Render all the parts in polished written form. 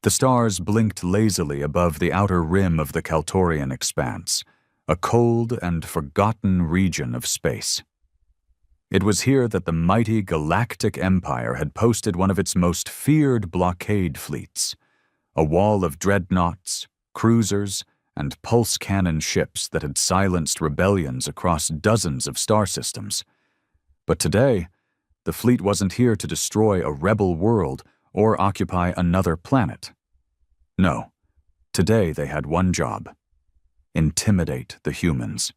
The stars blinked lazily above the outer rim of the Kaltorian expanse, a cold and forgotten region of space. It was here that the mighty Galactic Empire had posted one of its most feared blockade fleets, a wall of dreadnoughts, cruisers, and pulse cannon ships that had silenced rebellions across dozens of star systems. But today, the fleet wasn't here to destroy a rebel world or occupy another planet. No, today they had one job: intimidate the humans.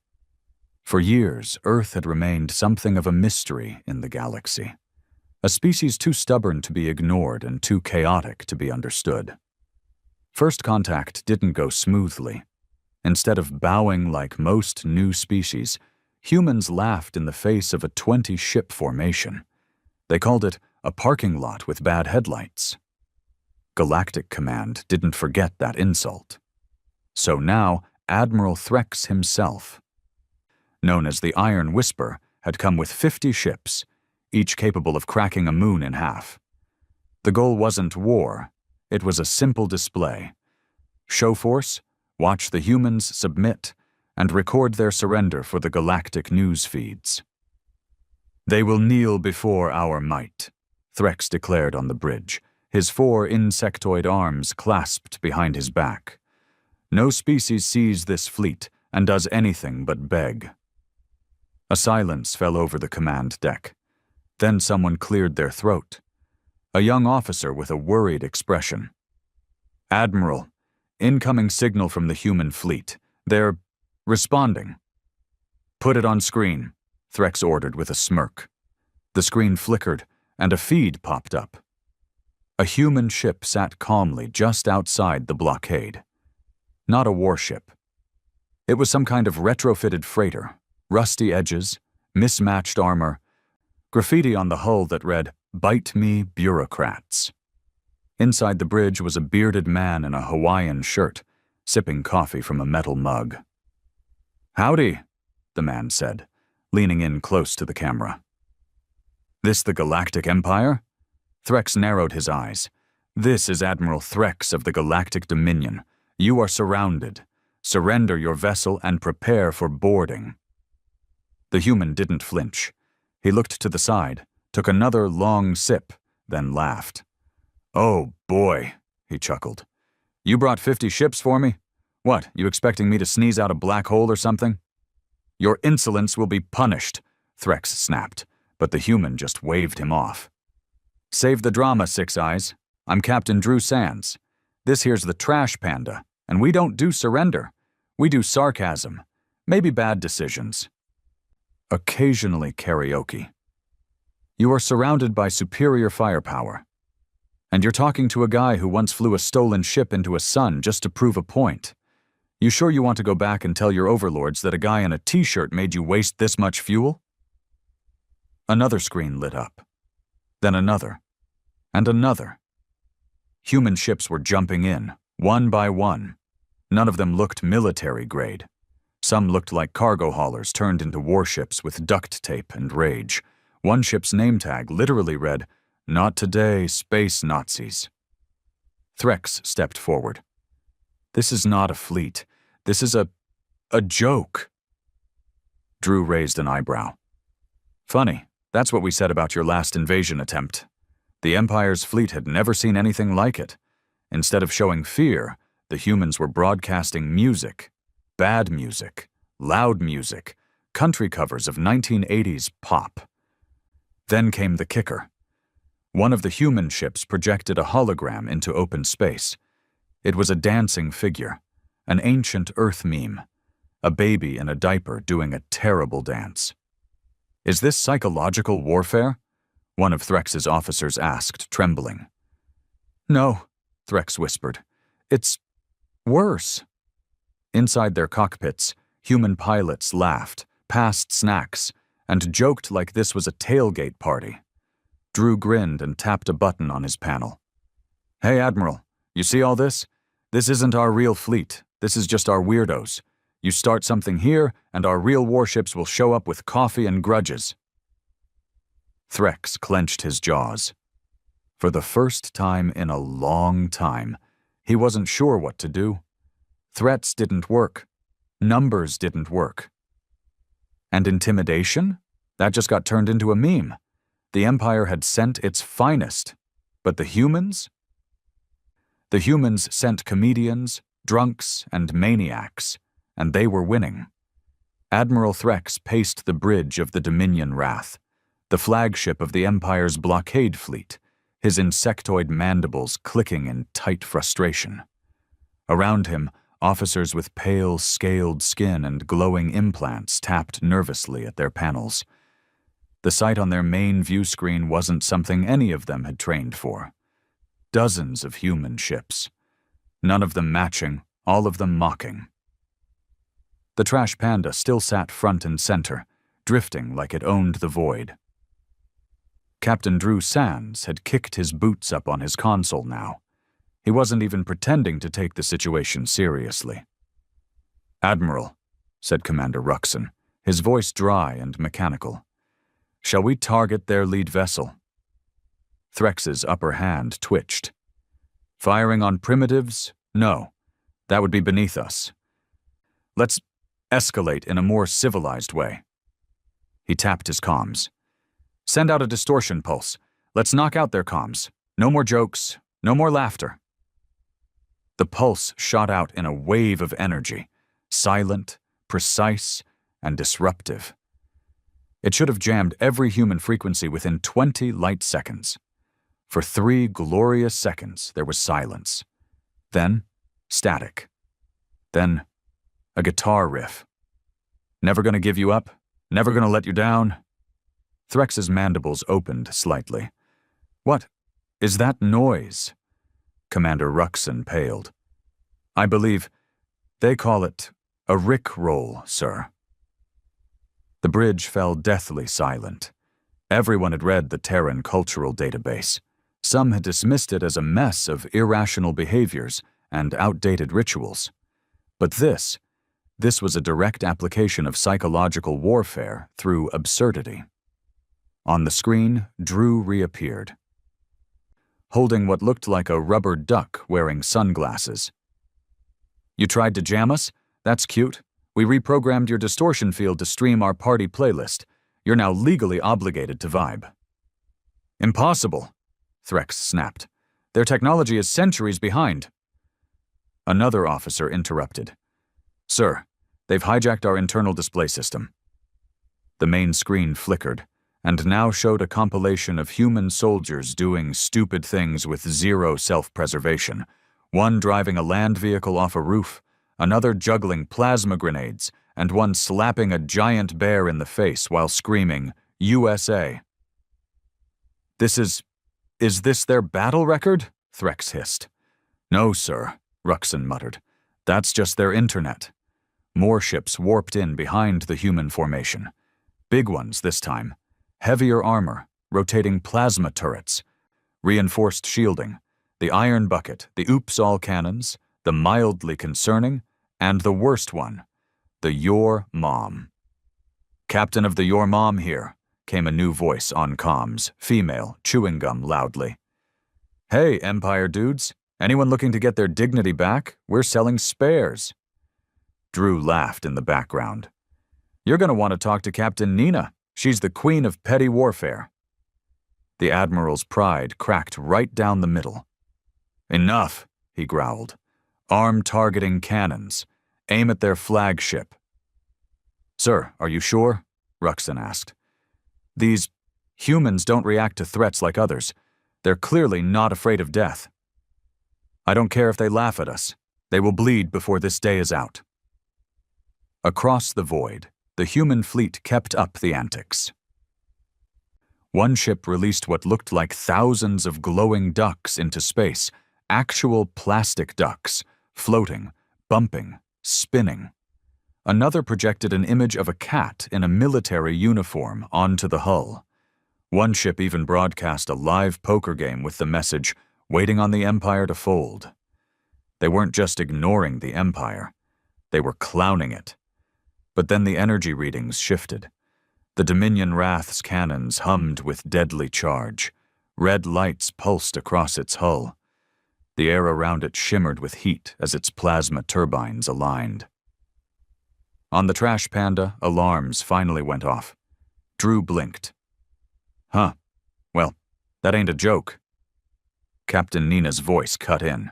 For years, Earth had remained something of a mystery in the galaxy, a species too stubborn to be ignored and too chaotic to be understood. First contact didn't go smoothly. Instead of bowing like most new species, humans laughed in the face of a 20-ship formation. They called it a parking lot with bad headlights. Galactic Command didn't forget that insult. So now, Admiral Threx himself, known as the Iron Whisper, had come with 50 ships, each capable of cracking a moon in half. The goal wasn't war, it was a simple display. Show force, watch the humans submit, and record their surrender for the galactic news feeds. "They will kneel before our might," Threx declared on the bridge, his 4 insectoid arms clasped behind his back. "No species sees this fleet and does anything but beg." A silence fell over the command deck. Then someone cleared their throat. A young officer with a worried expression. "Admiral, incoming signal from the human fleet. They're responding." "Put it on screen," Threx ordered with a smirk. The screen flickered, and a feed popped up. A human ship sat calmly just outside the blockade. Not a warship. It was some kind of retrofitted freighter, rusty edges, mismatched armor, graffiti on the hull that read, "Bite me, bureaucrats." Inside the bridge was a bearded man in a Hawaiian shirt, sipping coffee from a metal mug. "Howdy," the man said, leaning in close to the camera. "This the Galactic Empire?" Threx narrowed his eyes. "This is Admiral Threx of the Galactic Dominion. You are surrounded. Surrender your vessel and prepare for boarding." The human didn't flinch. He looked to the side, took another long sip, then laughed. "Oh boy," he chuckled. "You brought 50 ships for me? What, you expecting me to sneeze out a black hole or something?" "Your insolence will be punished," Threx snapped, but the human just waved him off. "Save the drama, Six Eyes. I'm Captain Drew Sands. This here's the Trash Panda, and we don't do surrender. We do sarcasm, maybe bad decisions. Occasionally karaoke. You are surrounded by superior firepower. And you're talking to a guy who once flew a stolen ship into a sun just to prove a point. You sure you want to go back and tell your overlords that a guy in a t-shirt made you waste this much fuel?" Another screen lit up. Then another. And another. Human ships were jumping in, one by one. None of them looked military grade. Some looked like cargo haulers turned into warships with duct tape and rage. One ship's name tag literally read, "Not today, space Nazis." Threx stepped forward. "This is not a fleet. This is a joke." Drew raised an eyebrow. "Funny, that's what we said about your last invasion attempt. The Empire's fleet had never seen anything like it. Instead of showing fear, the humans were broadcasting music. Bad music, loud music, country covers of 1980s pop. Then came the kicker. One of the human ships projected a hologram into open space. It was a dancing figure, an ancient Earth meme, a baby in a diaper doing a terrible dance. "Is this psychological warfare?" one of Threx's officers asked, trembling. "No," Threx whispered. "It's worse." Inside their cockpits, human pilots laughed, passed snacks, and joked like this was a tailgate party. Drew grinned and tapped a button on his panel. "Hey, Admiral, you see all this? This isn't our real fleet. This is just our weirdos. You start something here, and our real warships will show up with coffee and grudges." Threx clenched his jaws. For the first time in a long time, He wasn't sure what to do. Threats didn't work. Numbers didn't work. And intimidation? That just got turned into a meme. The Empire had sent its finest. But the humans? The humans sent comedians, drunks, and maniacs, and they were winning. Admiral Threx paced the bridge of the Dominion Wrath, the flagship of the Empire's blockade fleet, his insectoid mandibles clicking in tight frustration. Around him, officers with pale, scaled skin and glowing implants tapped nervously at their panels. The sight on their main view screen wasn't something any of them had trained for. Dozens of human ships. None of them matching, all of them mocking. The trash panda still sat front and center, drifting like it owned the void. Captain Drew Sands had kicked his boots up on his console now. He wasn't even pretending to take the situation seriously. "Admiral," said Commander Ruxon, his voice dry and mechanical. "Shall we target their lead vessel?" Threx's upper hand twitched. "Firing on primitives? No. That would be beneath us. Let's escalate in a more civilized way." He tapped his comms. "Send out a distortion pulse. Let's knock out their comms. No more jokes, no more laughter." The pulse shot out in a wave of energy, silent, precise, and disruptive. It should have jammed every human frequency within 20 light seconds. For 3 glorious seconds, there was silence. Then, static. Then, a guitar riff. "Never gonna give you up? Never gonna let you down?" Threx's mandibles opened slightly. "What is that noise?" Commander Ruxon paled. "I believe they call it a Rick-roll, sir." The bridge fell deathly silent. Everyone had read the Terran cultural database. Some had dismissed it as a mess of irrational behaviors and outdated rituals. But this was a direct application of psychological warfare through absurdity. On the screen, Drew reappeared, holding what looked like a rubber duck wearing sunglasses. "You tried to jam us? That's cute. We reprogrammed your distortion field to stream our party playlist. You're now legally obligated to vibe." "Impossible," Threx snapped. "Their technology is centuries behind." Another officer interrupted. "Sir, they've hijacked our internal display system." The main screen flickered, and now showed a compilation of human soldiers doing stupid things with zero self-preservation, one driving a land vehicle off a roof, another juggling plasma grenades, and one slapping a giant bear in the face while screaming, "USA." Is this their battle record?" Threx hissed. "No, sir," Ruxon muttered. "That's just their internet." More ships warped in behind the human formation. Big ones this time. Heavier armor, rotating plasma turrets, reinforced shielding, the iron bucket, the oops-all cannons, the mildly concerning, and the worst one, the Your Mom. "Captain of the Your Mom here," came a new voice on comms, female, chewing gum loudly. "Hey, Empire dudes, anyone looking to get their dignity back? We're selling spares." Drew laughed in the background. "You're going to want to talk to Captain Nina. She's the queen of petty warfare." The Admiral's pride cracked right down the middle. "Enough," he growled. "Arm-targeting cannons. Aim at their flagship." "Sir, are you sure?" Ruxon asked. "These humans don't react to threats like others. They're clearly not afraid of death." "I don't care if they laugh at us. They will bleed before this day is out." Across the void, the human fleet kept up the antics. One ship released what looked like thousands of glowing ducks into space, actual plastic ducks, floating, bumping, spinning. Another projected an image of a cat in a military uniform onto the hull. One ship even broadcast a live poker game with the message, "Waiting on the Empire to fold." They weren't just ignoring the Empire. They were clowning it. But then the energy readings shifted. The Dominion Wrath's cannons hummed with deadly charge. Red lights pulsed across its hull. The air around it shimmered with heat as its plasma turbines aligned. On the trash panda, alarms finally went off. Drew blinked. Huh. Well, that ain't a joke. Captain Nina's voice cut in.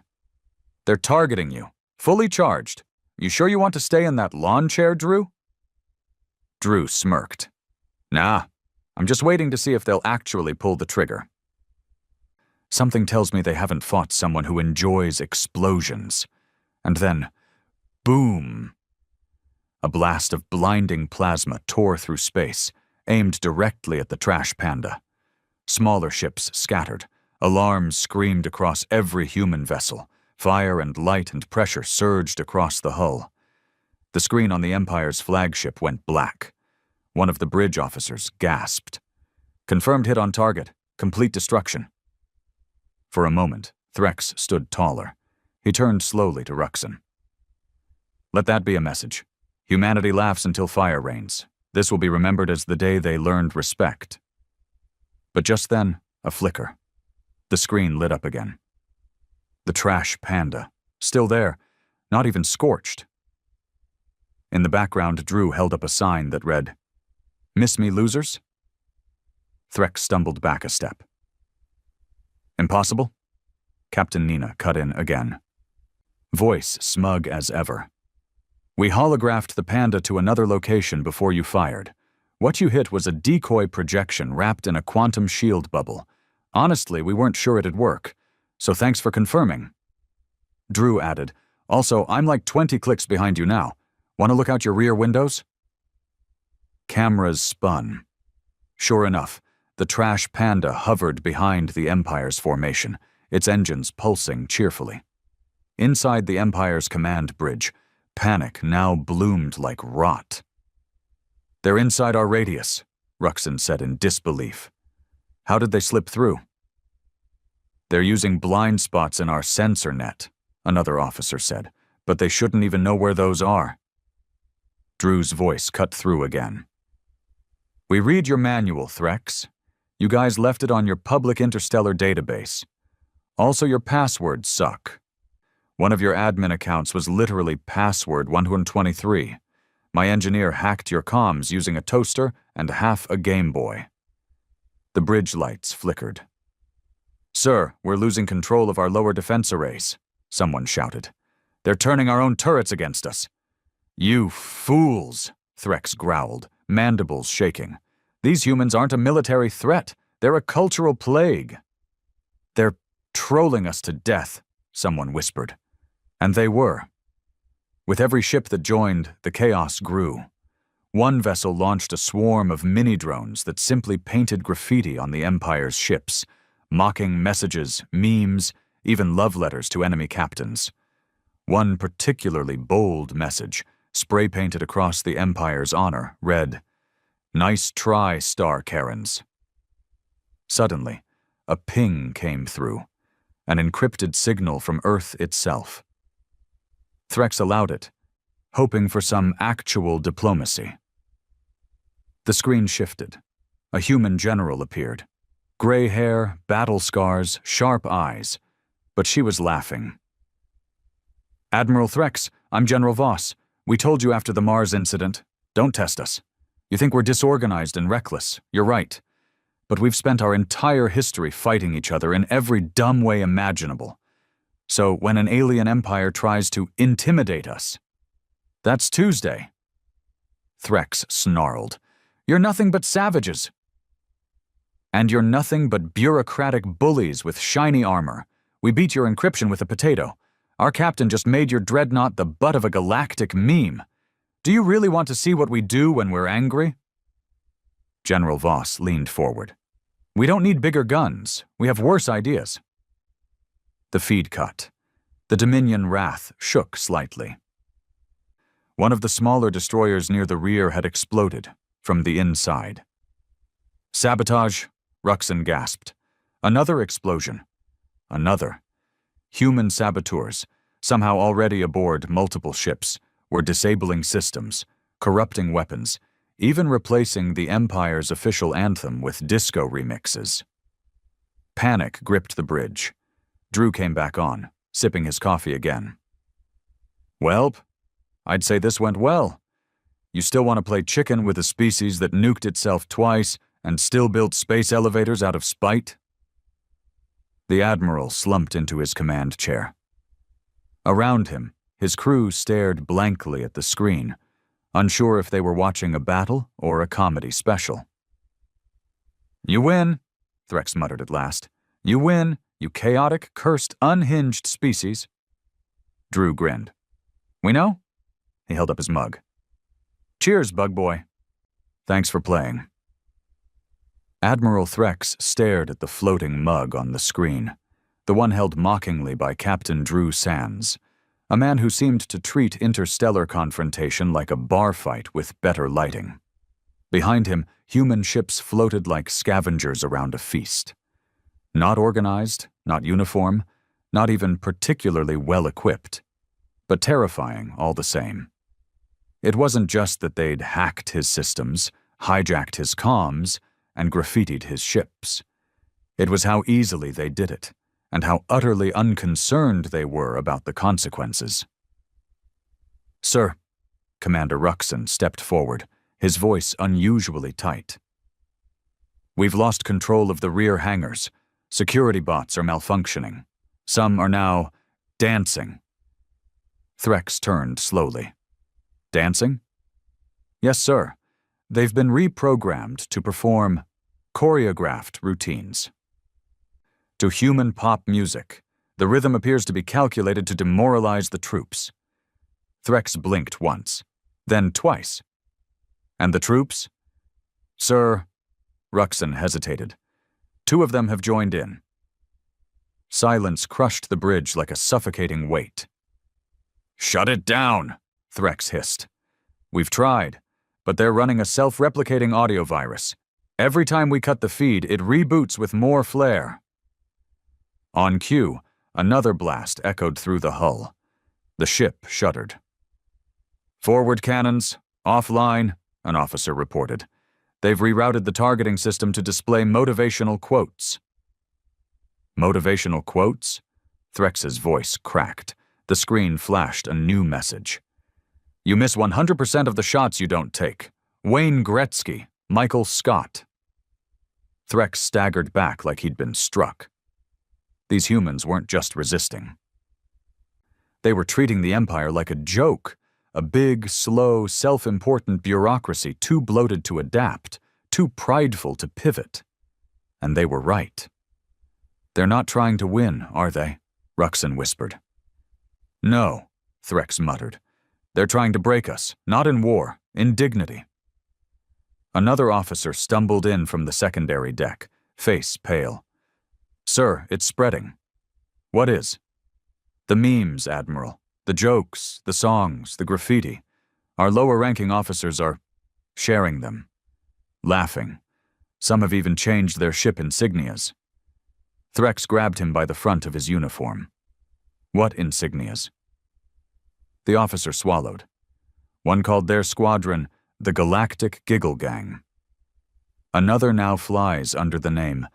They're targeting you. Fully charged. You sure you want to stay in that lawn chair, Drew? Drew smirked. Nah, I'm just waiting to see if they'll actually pull the trigger. Something tells me they haven't fought someone who enjoys explosions. And then, boom! A blast of blinding plasma tore through space, aimed directly at the trash panda. Smaller ships scattered. Alarms screamed across every human vessel. Fire and light and pressure surged across the hull. The screen on the Empire's flagship went black. One of the bridge officers gasped. Confirmed hit on target. Complete destruction. For a moment, Threx stood taller. He turned slowly to Ruxin. Let that be a message. Humanity laughs until fire rains. This will be remembered as the day they learned respect. But just then, a flicker. The screen lit up again. The trash panda. Still there. Not even scorched. In the background, Drew held up a sign that read, Miss me, losers? Threx stumbled back a step. Impossible? Captain Nina cut in again. Voice smug as ever. We holographed the panda to another location before you fired. What you hit was a decoy projection wrapped in a quantum shield bubble. Honestly, we weren't sure it'd work, so thanks for confirming. Drew added, Also, I'm like 20 clicks behind you now. Want to look out your rear windows? Cameras spun. Sure enough, the trash panda hovered behind the Empire's formation, its engines pulsing cheerfully. Inside the Empire's command bridge, panic now bloomed like rot. They're inside our radius, Ruxin said in disbelief. How did they slip through? They're using blind spots in our sensor net, another officer said, but they shouldn't even know where those are. Drew's voice cut through again. We read your manual, Threx. You guys left it on your public interstellar database. Also, your passwords suck. One of your admin accounts was literally password 123. My engineer hacked your comms using a toaster and half a Game Boy. The bridge lights flickered. Sir, we're losing control of our lower defense arrays, someone shouted. They're turning our own turrets against us. You fools, Threx growled, mandibles shaking. These humans aren't a military threat. They're a cultural plague. They're trolling us to death, someone whispered. And they were. With every ship that joined, the chaos grew. One vessel launched a swarm of mini-drones that simply painted graffiti on the Empire's ships, mocking messages, memes, even love letters to enemy captains. One particularly bold message, spray-painted across the Empire's honor, read, Nice try, Star Karens. Suddenly, a ping came through, an encrypted signal from Earth itself. Threx allowed it, hoping for some actual diplomacy. The screen shifted. A human general appeared. Gray hair, battle scars, sharp eyes. But she was laughing. Admiral Threx, I'm General Voss. We told you after the Mars incident. Don't test us. You think we're disorganized and reckless. You're right. But we've spent our entire history fighting each other in every dumb way imaginable. So when an alien empire tries to intimidate us, that's Tuesday. Threx snarled. You're nothing but savages. And you're nothing but bureaucratic bullies with shiny armor. We beat your encryption with a potato. Our captain just made your dreadnought the butt of a galactic meme. Do you really want to see what we do when we're angry? General Voss leaned forward. We don't need bigger guns. We have worse ideas. The feed cut. The Dominion wrath shook slightly. One of the smaller destroyers near the rear had exploded from the inside. Sabotage, Ruxin gasped. Another explosion. Another. Human saboteurs, somehow already aboard multiple ships, were disabling systems, corrupting weapons, even replacing the Empire's official anthem with disco remixes. Panic gripped the bridge. Drew came back on, sipping his coffee again. Welp, I'd say this went well. You still want to play chicken with a species that nuked itself twice and still built space elevators out of spite? The Admiral slumped into his command chair. Around him, his crew stared blankly at the screen, unsure if they were watching a battle or a comedy special. You win, Threx muttered at last. You win, you chaotic, cursed, unhinged species. Drew grinned. We know? He held up his mug. Cheers, bug boy. Thanks for playing. Admiral Threx stared at the floating mug on the screen, the one held mockingly by Captain Drew Sands, a man who seemed to treat interstellar confrontation like a bar fight with better lighting. Behind him, human ships floated like scavengers around a feast. Not organized, not uniform, not even particularly well-equipped, but terrifying all the same. It wasn't just that they'd hacked his systems, hijacked his comms, and graffitied his ships. It was how easily they did it, and how utterly unconcerned they were about the consequences. Sir, Commander Ruxin stepped forward, his voice unusually tight. We've lost control of the rear hangars. Security bots are malfunctioning. Some are now dancing. Threx turned slowly. Dancing? Yes, sir. They've been reprogrammed to perform choreographed routines. To human pop music, the rhythm appears to be calculated to demoralize the troops. Threx blinked once, then twice. And the troops? Sir, Ruxin hesitated. 2 of them have joined in. Silence crushed the bridge like a suffocating weight. Shut it down, Threx hissed. We've tried, but they're running a self-replicating audio virus. Every time we cut the feed, it reboots with more flare. On cue, another blast echoed through the hull. The ship shuddered. Forward cannons, offline, an officer reported. They've rerouted the targeting system to display motivational quotes. Motivational quotes? Threx's voice cracked. The screen flashed a new message. You miss 100% of the shots you don't take. Wayne Gretzky, Michael Scott. Threx staggered back like he'd been struck. These humans weren't just resisting. They were treating the Empire like a joke, a big, slow, self-important bureaucracy too bloated to adapt, too prideful to pivot. And they were right. They're not trying to win, are they? Ruxin whispered. No, Threx muttered. They're trying to break us, not in war, in dignity. Another officer stumbled in from the secondary deck, face pale. Sir, it's spreading. What is? The memes, Admiral. The jokes, the songs, the graffiti. Our lower-ranking officers are sharing them. Laughing. Some have even changed their ship insignias. Threx grabbed him by the front of his uniform. What insignias? The officer swallowed. One called their squadron the Galactic Giggle Gang. Another now flies under the name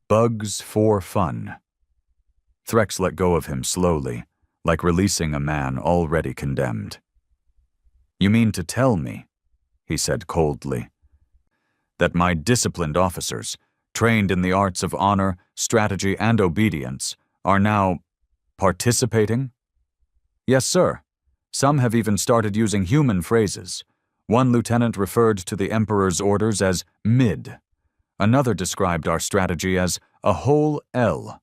Bugs for Fun. Threx let go of him slowly, like releasing a man already condemned. You mean to tell me, he said coldly, that my disciplined officers, trained in the arts of honor, strategy, and obedience, are now participating? Yes, sir. Some have even started using human phrases. One lieutenant referred to the Emperor's orders as mid. Another described our strategy as a whole L.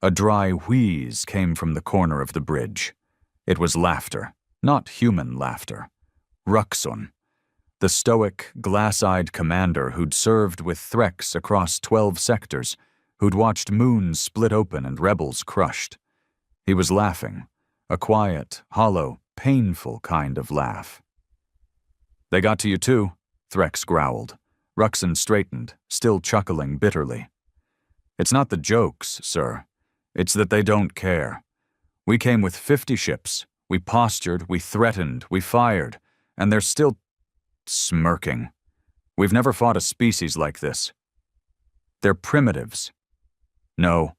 A dry wheeze came from the corner of the bridge. It was laughter, not human laughter. Ruxin, the stoic, glass-eyed commander who'd served with Threx across 12 sectors, who'd watched moons split open and rebels crushed. He was laughing, a quiet, hollow, painful kind of laugh. They got to you too, Threx growled. Ruxin straightened, still chuckling bitterly. It's not the jokes, sir. It's that they don't care. We came with 50 ships. We postured, we threatened, we fired, and they're still smirking. We've never fought a species like this. They're primitives. No,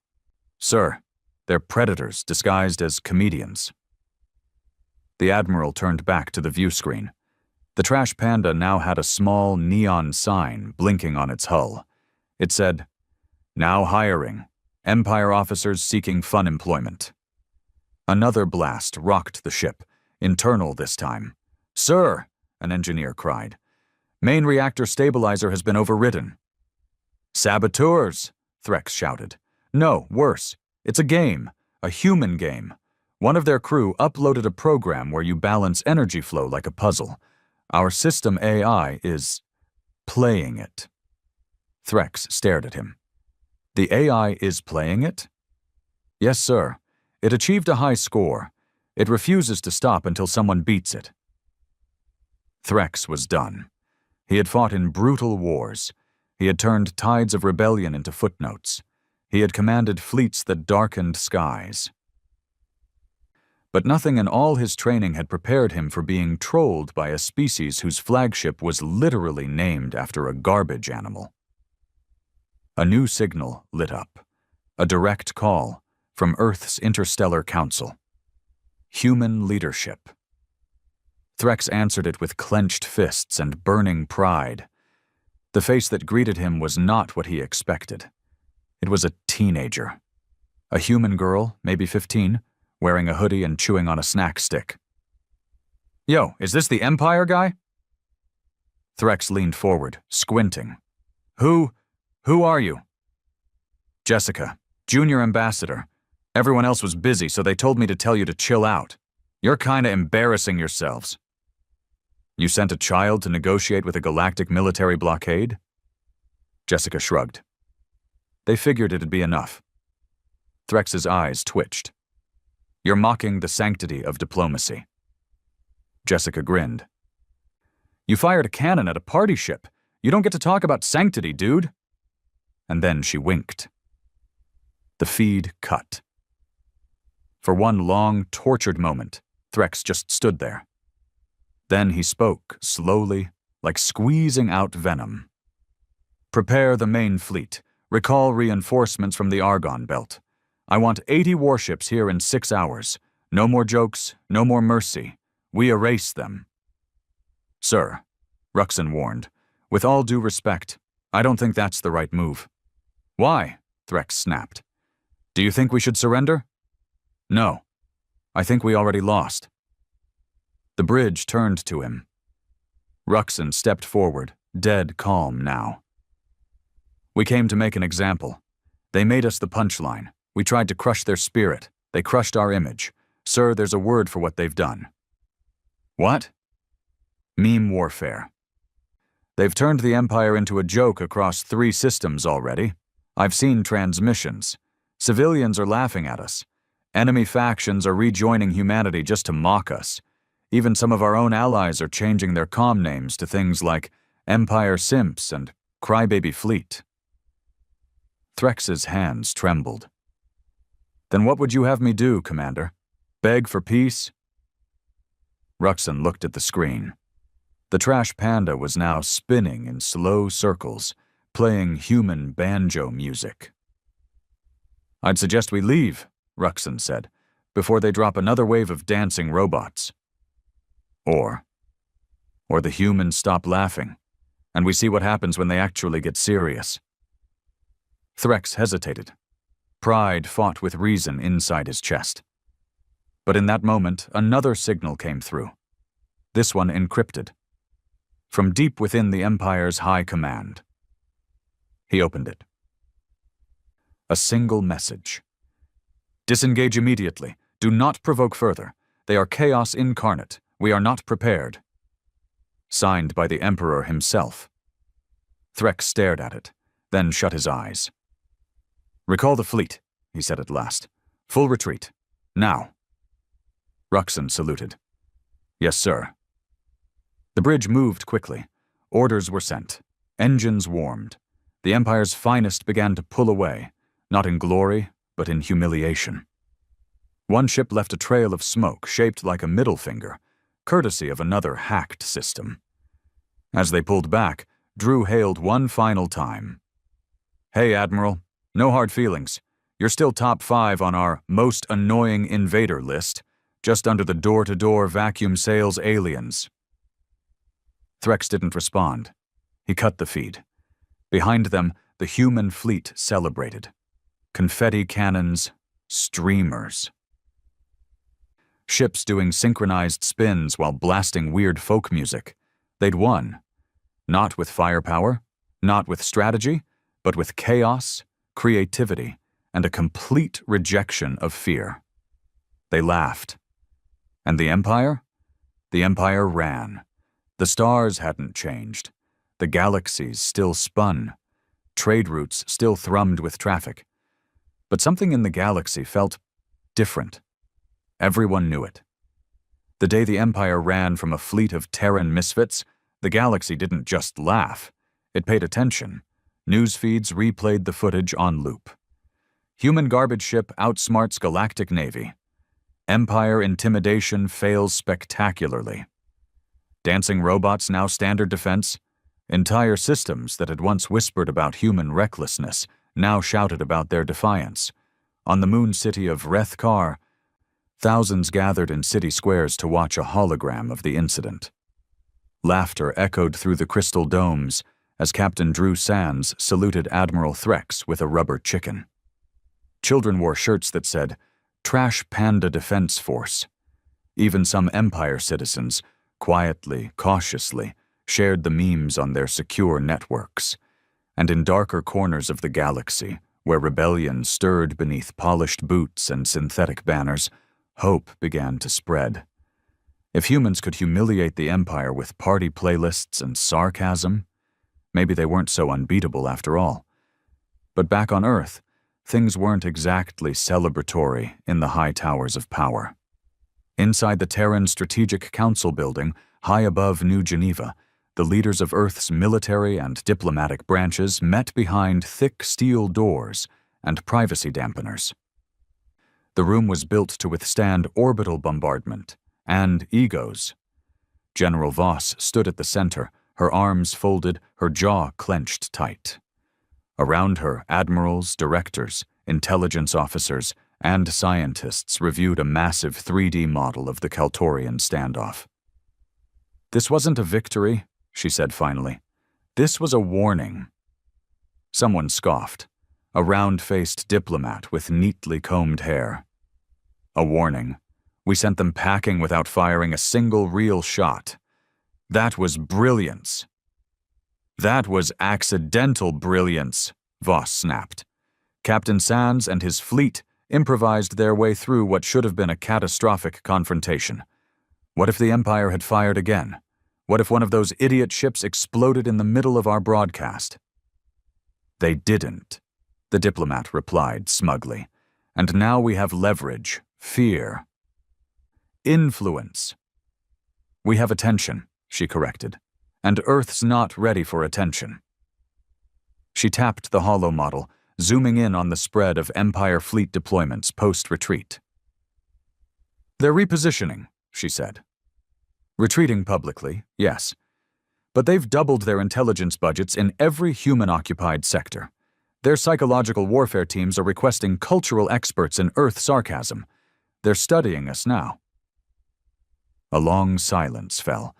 sir, They're predators disguised as comedians. The Admiral turned back to the view screen. The trash panda now had a small neon sign blinking on its hull. It said, "Now hiring. Empire officers seeking fun employment." Another blast rocked the ship, internal this time. "Sir," an engineer cried. "Main reactor stabilizer has been overridden." "Saboteurs," Threx shouted. "No, worse. It's a game. A human game. One of their crew uploaded a program where you balance energy flow like a puzzle. Our system AI is playing it." Threx stared at him. "The AI is playing it?" "Yes, sir. It achieved a high score. It refuses to stop until someone beats it." Threx was done. He had fought in brutal wars. He had turned tides of rebellion into footnotes. He had commanded fleets that darkened skies. But nothing in all his training had prepared him for being trolled by a species whose flagship was literally named after a garbage animal. A new signal lit up. A direct call from Earth's Interstellar Council. Human leadership. Threx answered it with clenched fists and burning pride. The face that greeted him was not what he expected. It was a teenager. A human girl, maybe 15, wearing a hoodie and chewing on a snack stick. "Yo, is this the Empire guy?" Threx leaned forward, squinting. Who are you?" "Jessica, Junior Ambassador. Everyone else was busy, so they told me to tell you to chill out. You're kinda embarrassing yourselves." "You sent a child to negotiate with a galactic military blockade?" Jessica shrugged. They figured it'd be enough. Threx's eyes twitched. "You're mocking the sanctity of diplomacy." Jessica grinned. "You fired a cannon at a party ship. You don't get to talk about sanctity, dude." And then she winked. The feed cut. For one long, tortured moment, Threx just stood there. Then he spoke, slowly, like squeezing out venom. "Prepare the main fleet. Recall reinforcements from the Argon Belt. I want 80 warships here in 6 hours. No more jokes, no more mercy. We erase them." "Sir," Ruxin warned, "with all due respect, I don't think that's the right move." "Why?" Threx snapped. "Do you think we should surrender?" "No. I think we already lost." The bridge turned to him. Ruxin stepped forward, dead calm now. "We came to make an example. They made us the punchline. We tried to crush their spirit. They crushed our image. Sir, there's a word for what they've done." "What?" "Meme warfare. They've turned the Empire into a joke across 3 systems already. I've seen transmissions. Civilians are laughing at us. Enemy factions are rejoining humanity just to mock us. Even some of our own allies are changing their comm names to things like Empire Simps and Crybaby Fleet." Threx's hands trembled. "Then what would you have me do, Commander? Beg for peace?" Ruxin looked at the screen. The trash panda was now spinning in slow circles, playing human banjo music. "I'd suggest we leave," Ruxin said, "before they drop another wave of dancing robots. Or the humans stop laughing, and we see what happens when they actually get serious." Threx hesitated. Pride fought with reason inside his chest. But in that moment, another signal came through. This one encrypted. From deep within the Empire's high command. He opened it. A single message. "Disengage immediately. Do not provoke further. They are chaos incarnate. We are not prepared." Signed by the Emperor himself. Threx stared at it, then shut his eyes. "Recall the fleet," he said at last. "Full retreat. Now." Ruxin saluted. "Yes, sir." The bridge moved quickly. Orders were sent. Engines warmed. The Empire's finest began to pull away, not in glory, but in humiliation. One ship left a trail of smoke shaped like a middle finger, courtesy of another hacked system. As they pulled back, Drew hailed one final time. "Hey, Admiral. No hard feelings. You're still top 5 on our most annoying invader list, just under the door-to-door vacuum sales aliens. Threx didn't respond. He cut the feed. Behind them, the human fleet celebrated. Confetti cannons, streamers. Ships doing synchronized spins while blasting weird folk music. They'd won. Not with firepower, not with strategy, but with chaos, creativity, and a complete rejection of fear. They laughed. And the Empire? The Empire ran. The stars hadn't changed. The galaxies still spun. Trade routes still thrummed with traffic. But something in the galaxy felt different. Everyone knew it. The day the Empire ran from a fleet of Terran misfits, the galaxy didn't just laugh. It paid attention. News feeds replayed the footage on loop. Human garbage ship outsmarts galactic navy. Empire intimidation fails spectacularly. Dancing robots now standard defense. Entire systems that had once whispered about human recklessness now shouted about their defiance. On the moon city of Reth-Kar, thousands gathered in city squares to watch a hologram of the incident. Laughter echoed through the crystal domes as Captain Drew Sands saluted Admiral Threx with a rubber chicken. Children wore shirts that said, "Trash Panda Defense Force." Even some Empire citizens, quietly, cautiously, shared the memes on their secure networks. And in darker corners of the galaxy, where rebellion stirred beneath polished boots and synthetic banners, hope began to spread. If humans could humiliate the Empire with party playlists and sarcasm, maybe they weren't so unbeatable after all. But back on Earth, things weren't exactly celebratory in the high towers of power. Inside the Terran Strategic Council building, high above New Geneva, the leaders of Earth's military and diplomatic branches met behind thick steel doors and privacy dampeners. The room was built to withstand orbital bombardment and egos. General Voss stood at the center, her arms folded, her jaw clenched tight. Around her, admirals, directors, intelligence officers, and scientists reviewed a massive 3D model of the Kaltorian standoff. "This wasn't a victory," she said finally. "This was a warning." Someone scoffed, a round-faced diplomat with neatly combed hair. "A warning. We sent them packing without firing a single real shot. That was brilliance." "That was accidental brilliance," Voss snapped. Captain Sands and his fleet improvised their way through what should have been a catastrophic confrontation. What if the Empire had fired again? What if one of those idiot ships exploded in the middle of our broadcast? "They didn't," the diplomat replied smugly. "And now we have leverage, fear, influence." "We have attention," she corrected, "and Earth's not ready for attention." She tapped the holo model, zooming in on the spread of Empire fleet deployments post-retreat. "They're repositioning," she said. "Retreating publicly, yes. But they've doubled their intelligence budgets in every human-occupied sector. Their psychological warfare teams are requesting cultural experts in Earth sarcasm. They're studying us now." A long silence fell.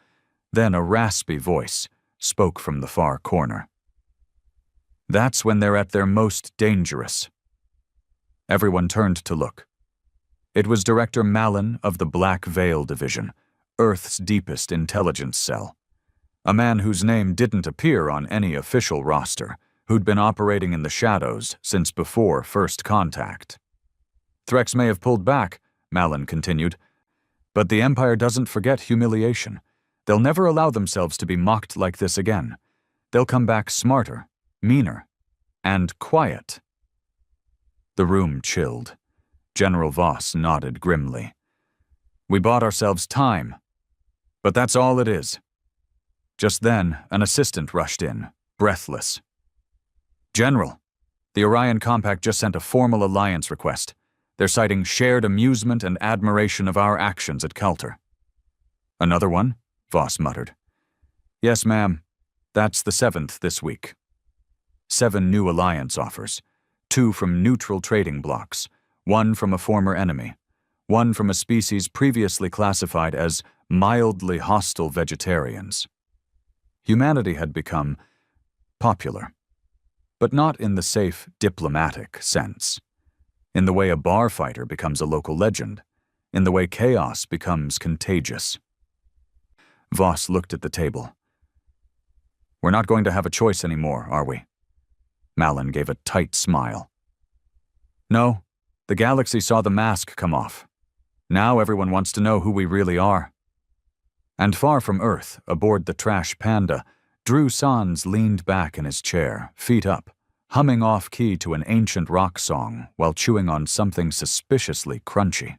Then a raspy voice spoke from the far corner. "That's when they're at their most dangerous." Everyone turned to look. It was Director Malin of the Black Veil Division, Earth's deepest intelligence cell. A man whose name didn't appear on any official roster, who'd been operating in the shadows since before first contact. "Threx may have pulled back," Malin continued, "but the Empire doesn't forget humiliation. They'll never allow themselves to be mocked like this again. They'll come back smarter, meaner, and quiet." The room chilled. General Voss nodded grimly. "We bought ourselves time. But that's all it is." Just then, an assistant rushed in, breathless. "General, the Orion Compact just sent a formal alliance request. They're citing shared amusement and admiration of our actions at Kaltor." "Another one?" Voss muttered. "Yes, ma'am. That's the 7th this week. 7 new alliance offers. 2 from neutral trading blocks, 1 from a former enemy, 1 from a species previously classified as mildly hostile vegetarians. Humanity had become popular, but not in the safe, diplomatic sense. In the way a bar fighter becomes a local legend, in the way chaos becomes contagious. Voss looked at the table. "We're not going to have a choice anymore, are we?" Malin gave a tight smile. "No, the galaxy saw the mask come off. Now everyone wants to know who we really are." And far from Earth, aboard the trash panda, Drew Sans leaned back in his chair, feet up, humming off-key to an ancient rock song while chewing on something suspiciously crunchy.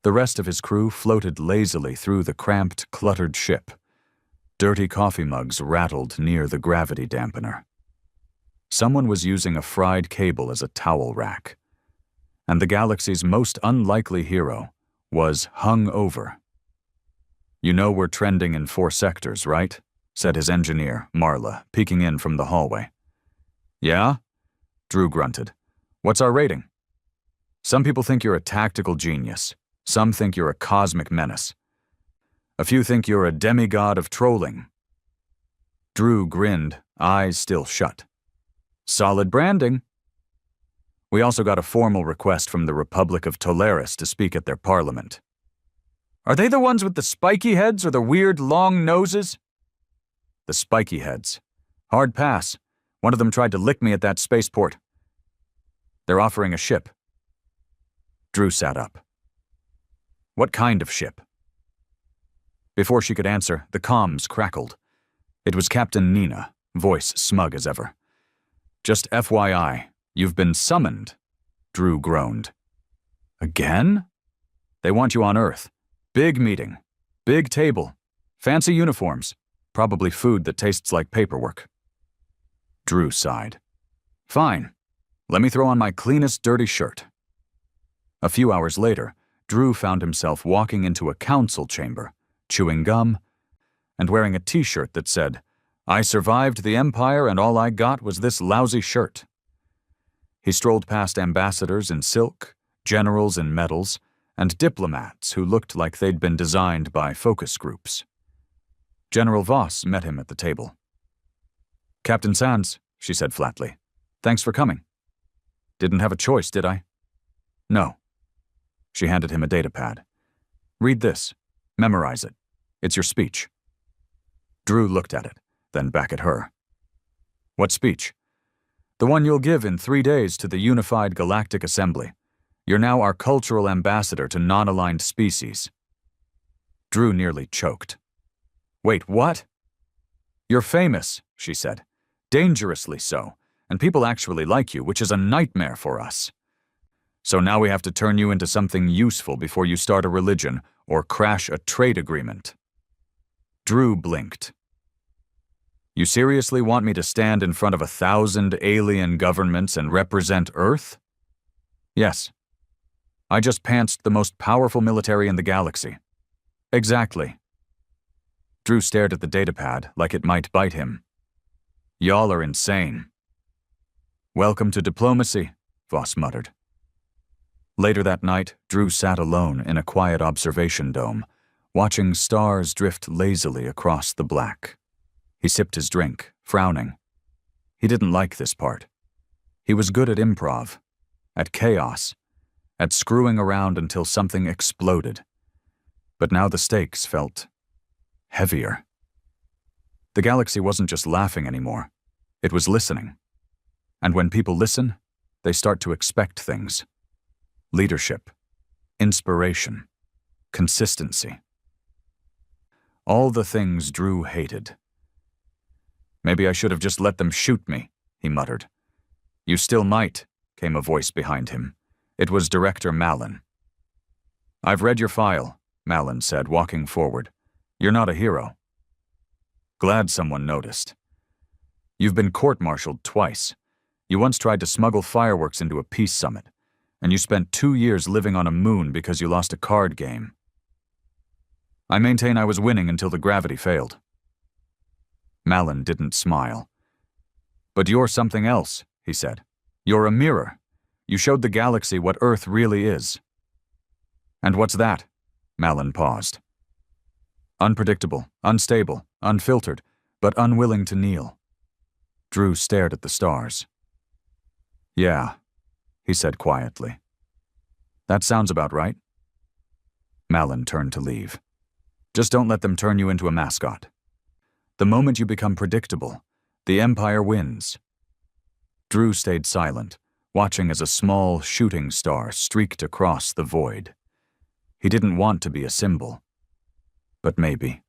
The rest of his crew floated lazily through the cramped, cluttered ship. Dirty coffee mugs rattled near the gravity dampener. Someone was using a fried cable as a towel rack. And the galaxy's most unlikely hero was hung over. "You know we're trending in 4 sectors, right?" said his engineer, Marla, peeking in from the hallway. "Yeah?" Drew grunted. "What's our rating?" "Some people think you're a tactical genius. Some think you're a cosmic menace. A few think you're a demigod of trolling." Drew grinned, eyes still shut. "Solid branding." "We also got a formal request from the Republic of Tolaris to speak at their parliament." "Are they the ones with the spiky heads or the weird long noses?" "The spiky heads. Hard pass. One of them tried to lick me at that spaceport." "They're offering a ship." Drew sat up. "What kind of ship?" Before she could answer, the comms crackled. It was Captain Nina, voice smug as ever. "Just FYI, you've been summoned," Drew groaned. "Again?" "They want you on Earth. Big meeting. Big table. Fancy uniforms. Probably food that tastes like paperwork." Drew sighed. "Fine. Let me throw on my cleanest dirty shirt." A few hours later, Drew found himself walking into a council chamber, chewing gum, and wearing a t-shirt that said, "I survived the Empire and all I got was this lousy shirt." He strolled past ambassadors in silk, generals in medals, and diplomats who looked like they'd been designed by focus groups. General Voss met him at the table. "Captain Sans," she said flatly, "thanks for coming." "Didn't have a choice, did I?" "No." She handed him a datapad. "Read this. Memorize it. It's your speech." Drew looked at it, then back at her. "What speech?" "The one you'll give in 3 days to the Unified Galactic Assembly. You're now our cultural ambassador to non-aligned species." Drew nearly choked. "Wait, what?" "You're famous," she said. "Dangerously so, and people actually like you, which is a nightmare for us. So now we have to turn you into something useful before you start a religion or crash a trade agreement." Drew blinked. "You seriously want me to stand in front of 1,000 alien governments and represent Earth?" "Yes. I just pantsed the most powerful military in the galaxy." "Exactly." Drew stared at the datapad like it might bite him. "Y'all are insane." "Welcome to diplomacy," Voss muttered. Later that night, Drew sat alone in a quiet observation dome, watching stars drift lazily across the black. He sipped his drink, frowning. He didn't like this part. He was good at improv, at chaos, at screwing around until something exploded. But now the stakes felt heavier. The galaxy wasn't just laughing anymore. It was listening. And when people listen, they start to expect things. Leadership, inspiration, consistency. All the things Drew hated. "Maybe I should have just let them shoot me," he muttered. "You still might," came a voice behind him. It was Director Malin. "I've read your file," Malin said, walking forward. "You're not a hero." Glad someone noticed. "You've been court-martialed twice. You once tried to smuggle fireworks into a peace summit, and you spent 2 years living on a moon because you lost a card game." "I maintain I was winning until the gravity failed." Malin didn't smile. "But you're something else," he said. You're a mirror. You showed the galaxy what Earth really is." "And what's that?" Malin paused. "Unpredictable, unstable, unfiltered, but unwilling to kneel." Drew stared at the stars. "Yeah," he said quietly. "That sounds about right." Malin turned to leave. "Just don't let them turn you into a mascot. The moment you become predictable, the Empire wins." Drew stayed silent, watching as a small shooting star streaked across the void. He didn't want to be a symbol. But maybe,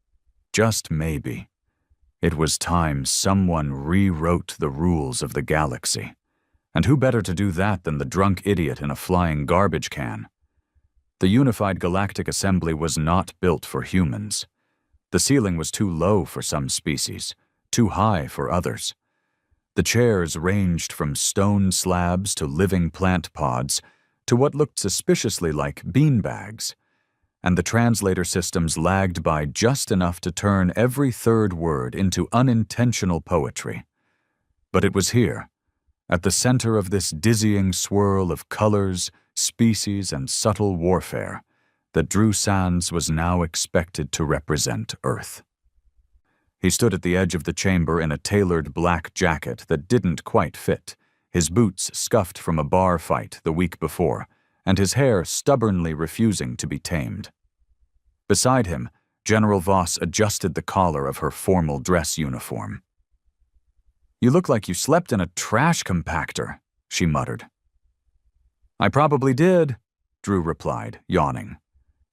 just maybe, it was time someone rewrote the rules of the galaxy. And who better to do that than the drunk idiot in a flying garbage can? The Unified Galactic Assembly was not built for humans. The ceiling was too low for some species, too high for others. The chairs ranged from stone slabs to living plant pods to what looked suspiciously like beanbags, and the translator systems lagged by just enough to turn every third word into unintentional poetry. But it was here, at the center of this dizzying swirl of colors, species, and subtle warfare, that Drew Sands was now expected to represent Earth. He stood at the edge of the chamber in a tailored black jacket that didn't quite fit, his boots scuffed from a bar fight the week before, and his hair stubbornly refusing to be tamed. Beside him, General Voss adjusted the collar of her formal dress uniform. "You look like you slept in a trash compactor," she muttered. "I probably did," Drew replied, yawning.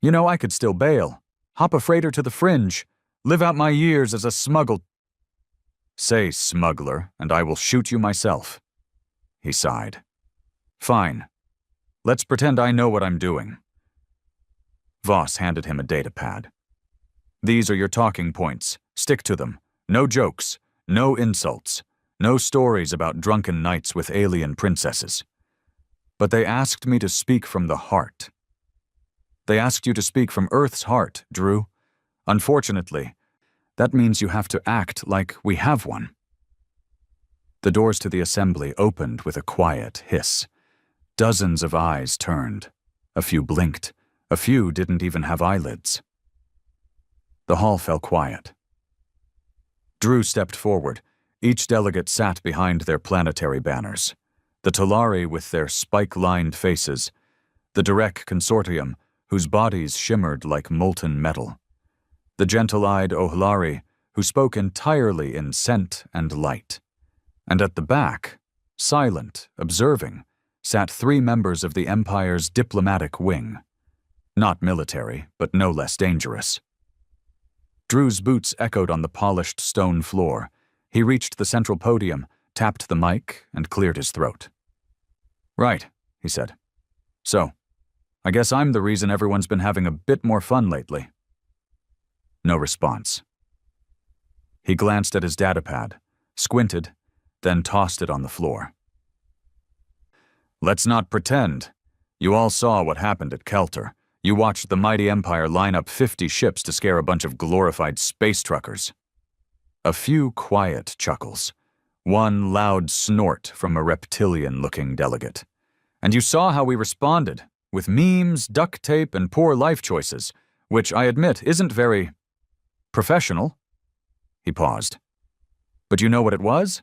"You know, I could still bail, hop a freighter to the fringe, live out my years as a smuggled—" "Say smuggler, and I will shoot you myself," he sighed. "Fine. Let's pretend I know what I'm doing." Voss handed him a datapad. "These are your talking points. Stick to them. No jokes, no insults, no stories about drunken nights with alien princesses. But they asked me to speak from the heart. They asked you to speak from Earth's heart, Drew. Unfortunately, that means you have to act like we have one." The doors to the assembly opened with a quiet hiss. Dozens of eyes turned. A few blinked. A few didn't even have eyelids. The hall fell quiet. Drew stepped forward. Each delegate sat behind their planetary banners. The Talari with their spike-lined faces. The Direct Consortium, whose bodies shimmered like molten metal. The gentle-eyed Ohlari, who spoke entirely in scent and light. And at the back, silent, observing, sat 3 members of the Empire's diplomatic wing. Not military, but no less dangerous. Drew's boots echoed on the polished stone floor. He reached the central podium, tapped the mic, and cleared his throat. "Right," he said. "So, I guess I'm the reason everyone's been having a bit more fun lately." No response. He glanced at his datapad, squinted, then tossed it on the floor. "Let's not pretend. You all saw what happened at Kelter. You watched the mighty Empire line up 50 ships to scare a bunch of glorified space truckers." A few quiet chuckles. One loud snort from a reptilian-looking delegate. "And you saw how we responded, with memes, duct tape, and poor life choices, which I admit isn't very professional." He paused. "But you know what it was?"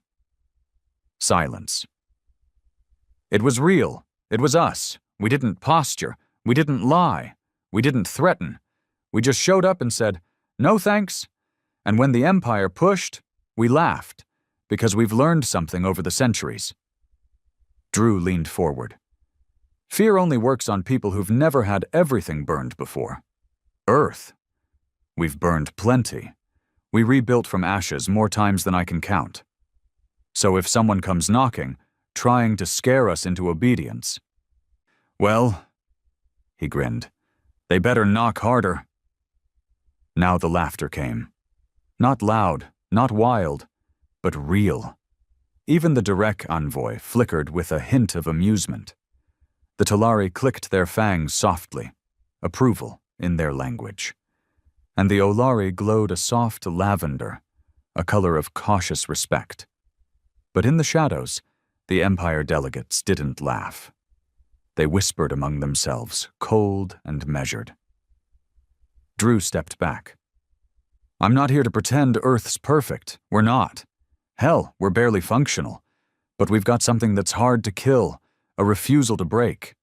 Silence. "It was real. It was us. We didn't posture. We didn't lie. We didn't threaten. We just showed up and said, 'No thanks.' And when the Empire pushed, we laughed, because we've learned something over the centuries." Drew leaned forward. "Fear only works on people who've never had everything burned before. Earth. We've burned plenty. We rebuilt from ashes more times than I can count. So if someone comes knocking, trying to scare us into obedience, well," he grinned, "they better knock harder." Now the laughter came. Not loud, not wild, but real. Even the Direct envoy flickered with a hint of amusement. The Talari clicked their fangs softly, approval in their language. And the Olari glowed a soft lavender, a color of cautious respect. But in the shadows, The Empire delegates didn't laugh. They whispered among themselves, cold and measured. Drew stepped back. I'm not here to pretend Earth's perfect. We're not. Hell, we're barely functional. But we've got something that's hard to kill, a refusal to break.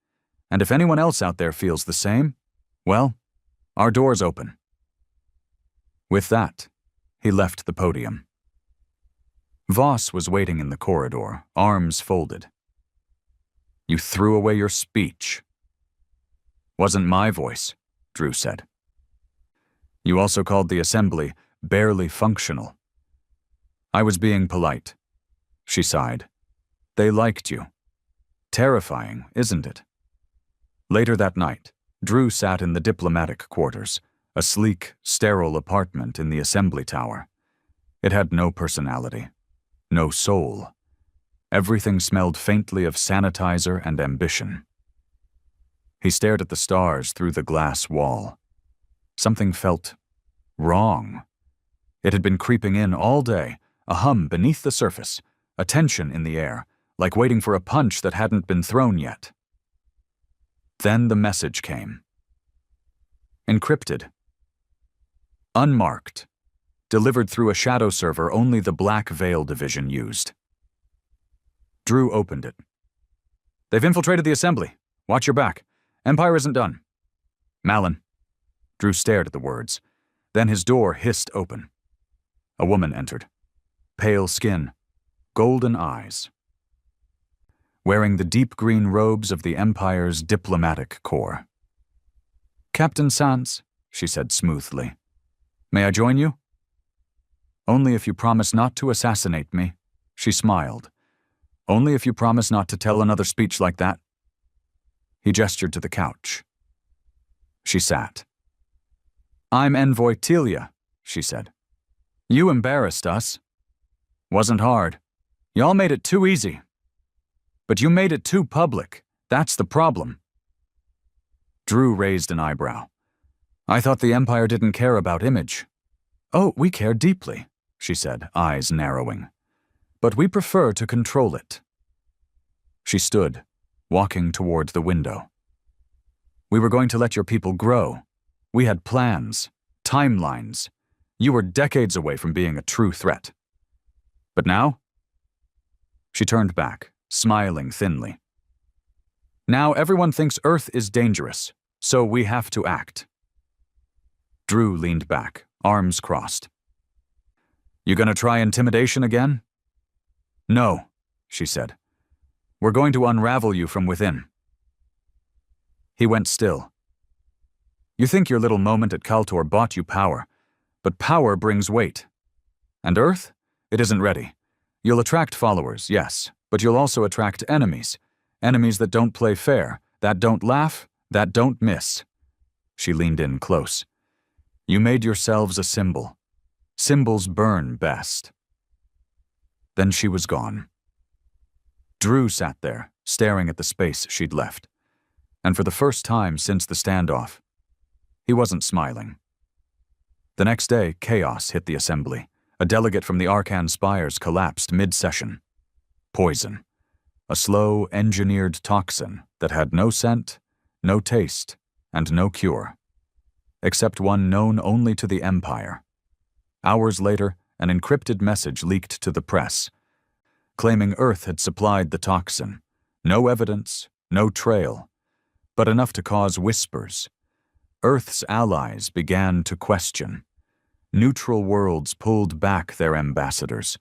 And if anyone else out there feels the same, well, our door's open. With that, he left the podium. Voss was waiting in the corridor, arms folded. You threw away your speech. Wasn't my voice, Drew said. You also called the assembly barely functional. I was being polite. She sighed. They liked you. Terrifying, isn't it? Later that night, Drew sat in the diplomatic quarters, a sleek, sterile apartment in the assembly tower. It had no personality, no soul. Everything smelled faintly of sanitizer and ambition. He stared at the stars through the glass wall. Something felt wrong. It had been creeping in all day, a hum beneath the surface, a tension in the air, like waiting for a punch that hadn't been thrown yet. Then the message came. Encrypted. Unmarked. Delivered through a shadow server only the Black Veil Division used. Drew opened it. They've infiltrated the assembly. Watch your back. Empire isn't done. Malin. Drew stared at the words. Then his door hissed open. A woman entered. Pale skin. Golden eyes. Wearing the deep green robes of the Empire's diplomatic corps. Captain Sands, she said smoothly. May I join you? Only if you promise not to assassinate me, she smiled. Only if you promise not to tell another speech like that. He gestured to the couch. She sat. I'm Envoy Telia, she said. You embarrassed us. Wasn't hard. Y'all made it too easy. But you made it too public. That's the problem. Drew raised an eyebrow. I thought the Empire didn't care about image. Oh, we care deeply, she said, eyes narrowing. But we prefer to control it. She stood, walking toward the window. We were going to let your people grow. We had plans, timelines. You were decades away from being a true threat. But now? She turned back, smiling thinly. Now everyone thinks Earth is dangerous, so we have to act. Drew leaned back, arms crossed. You gonna try intimidation again? No, she said. We're going to unravel you from within. He went still. You think your little moment at Kaltor bought you power, but power brings weight. And Earth? It isn't ready. You'll attract followers, yes, but you'll also attract enemies. Enemies that don't play fair, that don't laugh, that don't miss. She leaned in close. You made yourselves a symbol. Symbols burn best. Then she was gone. Drew sat there, staring at the space she'd left. And for the first time since the standoff, he wasn't smiling. The next day, chaos hit the assembly. A delegate from the Arcan Spires collapsed mid-session. Poison. A slow, engineered toxin that had no scent, no taste, and no cure. Except one known only to the Empire. Hours later, an encrypted message leaked to the press, claiming Earth had supplied the toxin. No evidence, no trail, but enough to cause whispers. Earth's allies began to question. Neutral worlds pulled back their ambassadors.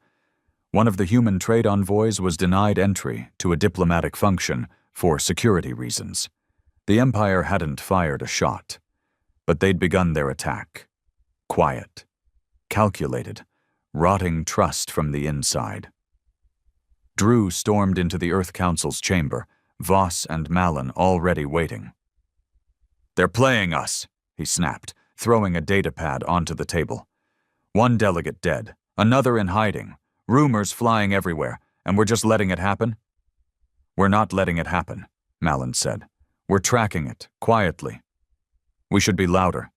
One of the human trade envoys was denied entry to a diplomatic function for security reasons. The Empire hadn't fired a shot, but they'd begun their attack. Quiet, calculated, rotting trust from the inside. Drew stormed into the Earth Council's chamber, Voss and Malin already waiting. They're playing us, he snapped, throwing a datapad onto the table. One delegate dead, another in hiding, rumors flying everywhere, and we're just letting it happen? We're not letting it happen, Malin said. We're tracking it, quietly. We should be louder.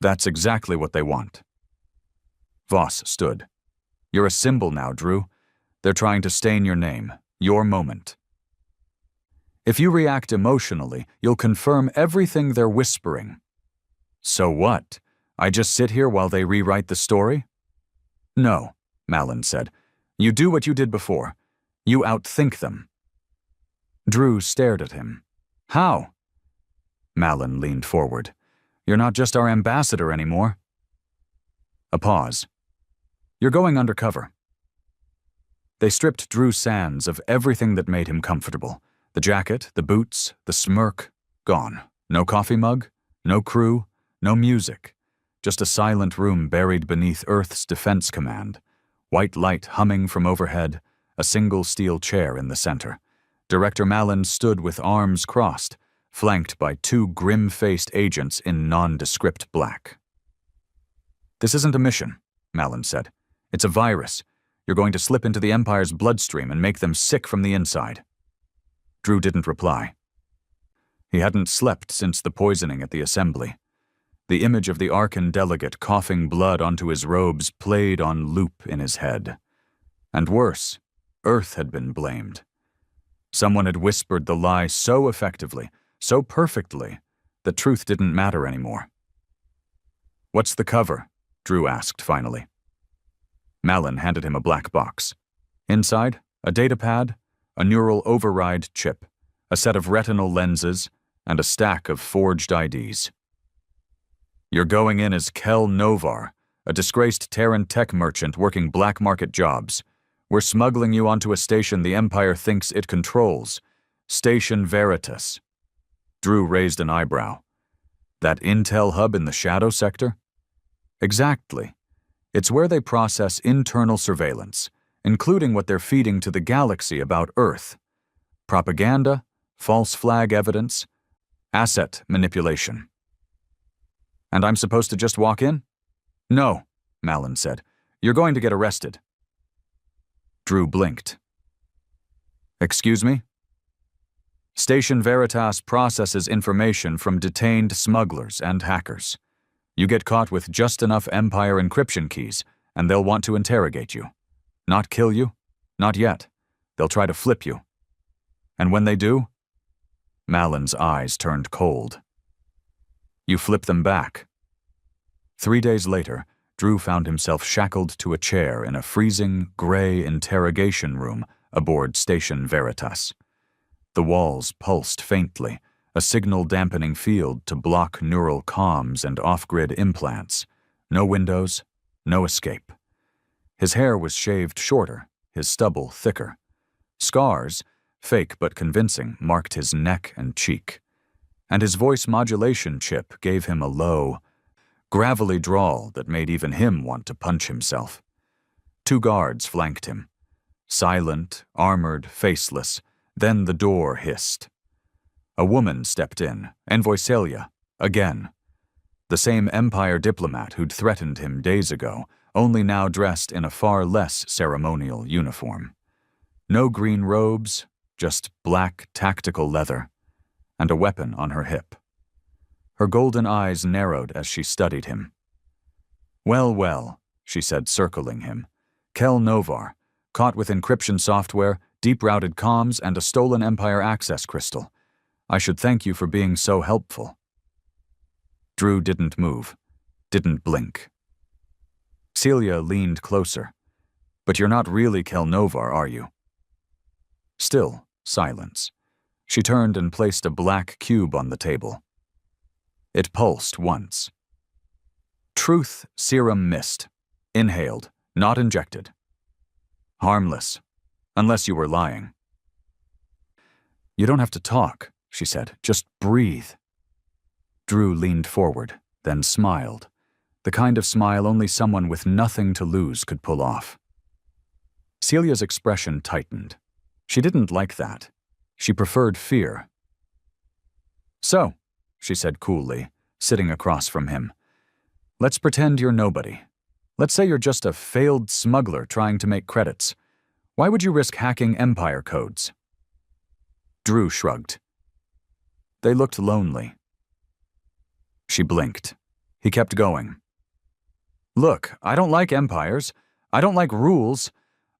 That's exactly what they want. Voss stood. You're a symbol now, Drew. They're trying to stain your name, Your moment. If you react emotionally, you'll confirm everything they're whispering. So what? I just sit here while they rewrite the story? No, Malin said. You do what you did before. You outthink them. Drew stared at him. How? Malin leaned forward. You're not just our ambassador anymore. A pause. You're going undercover. They stripped Drew Sands of everything that made him comfortable. The jacket, the boots, the smirk, gone. No coffee mug, no crew, no music. Just a silent room buried beneath Earth's defense command. White light humming from overhead, a single steel chair in the center. Director Malin stood with arms crossed, flanked by two grim-faced agents in nondescript black. This isn't a mission, Malin said. It's a virus. You're going to slip into the Empire's bloodstream and make them sick from the inside. Drew didn't reply. He hadn't slept since the poisoning at the assembly. The image of the Arkan delegate coughing blood onto his robes played on loop in his head. And worse, Earth had been blamed. Someone had whispered the lie so effectively, so perfectly, that truth didn't matter anymore. What's the cover? Drew asked finally. Malin handed him a black box. Inside, a datapad, a neural override chip, a set of retinal lenses, and a stack of forged IDs. You're going in as Kel Novar, a disgraced Terran tech merchant working black market jobs. We're smuggling you onto a station the Empire thinks it controls. Station Veritas. Drew raised an eyebrow. That intel hub in the shadow sector? Exactly. It's where they process internal surveillance, including what they're feeding to the galaxy about Earth. Propaganda, false flag evidence, asset manipulation. And I'm supposed to just walk in? No, Malin said. You're going to get arrested. Drew blinked. Excuse me? Station Veritas processes information from detained smugglers and hackers. You get caught with just enough Empire encryption keys, and they'll want to interrogate you. Not kill you? Not yet. They'll try to flip you. And when they do? Malin's eyes turned cold. You flip them back. 3 days later, Drew found himself shackled to a chair in a freezing, gray interrogation room aboard Station Veritas. The walls pulsed faintly, a signal-dampening field to block neural comms and off-grid implants. No windows, no escape. His hair was shaved shorter, his stubble thicker. Scars, fake but convincing, marked his neck and cheek. And his voice modulation chip gave him a low, gravelly drawl that made even him want to punch himself. 2 guards flanked him. Silent, armored, faceless. Then the door hissed. A woman stepped in, Envoy Celia, again. The same Empire diplomat who'd threatened him days ago, only now dressed in a far less ceremonial uniform. No green robes, just black tactical leather, and a weapon on her hip. Her golden eyes narrowed as she studied him. Well, well, she said, circling him. Kel Novar, caught with encryption software, deep-routed comms, and a stolen Empire access crystal. I should thank you for being so helpful. Drew didn't move, didn't blink. Celia leaned closer. But you're not really Kel Novar, are you? Still, silence. She turned and placed a black cube on the table. It pulsed once. Truth serum mist. Inhaled, not injected. Harmless, unless you were lying. You don't have to talk, she said. Just breathe. Drew leaned forward, then smiled. The kind of smile only someone with nothing to lose could pull off. Celia's expression tightened. She didn't like that. She preferred fear. So, she said coolly, sitting across from him, let's pretend you're nobody. Let's say you're just a failed smuggler trying to make credits. Why would you risk hacking Empire codes? Drew shrugged. They looked lonely. She blinked. He kept going. Look, I don't like empires. I don't like rules.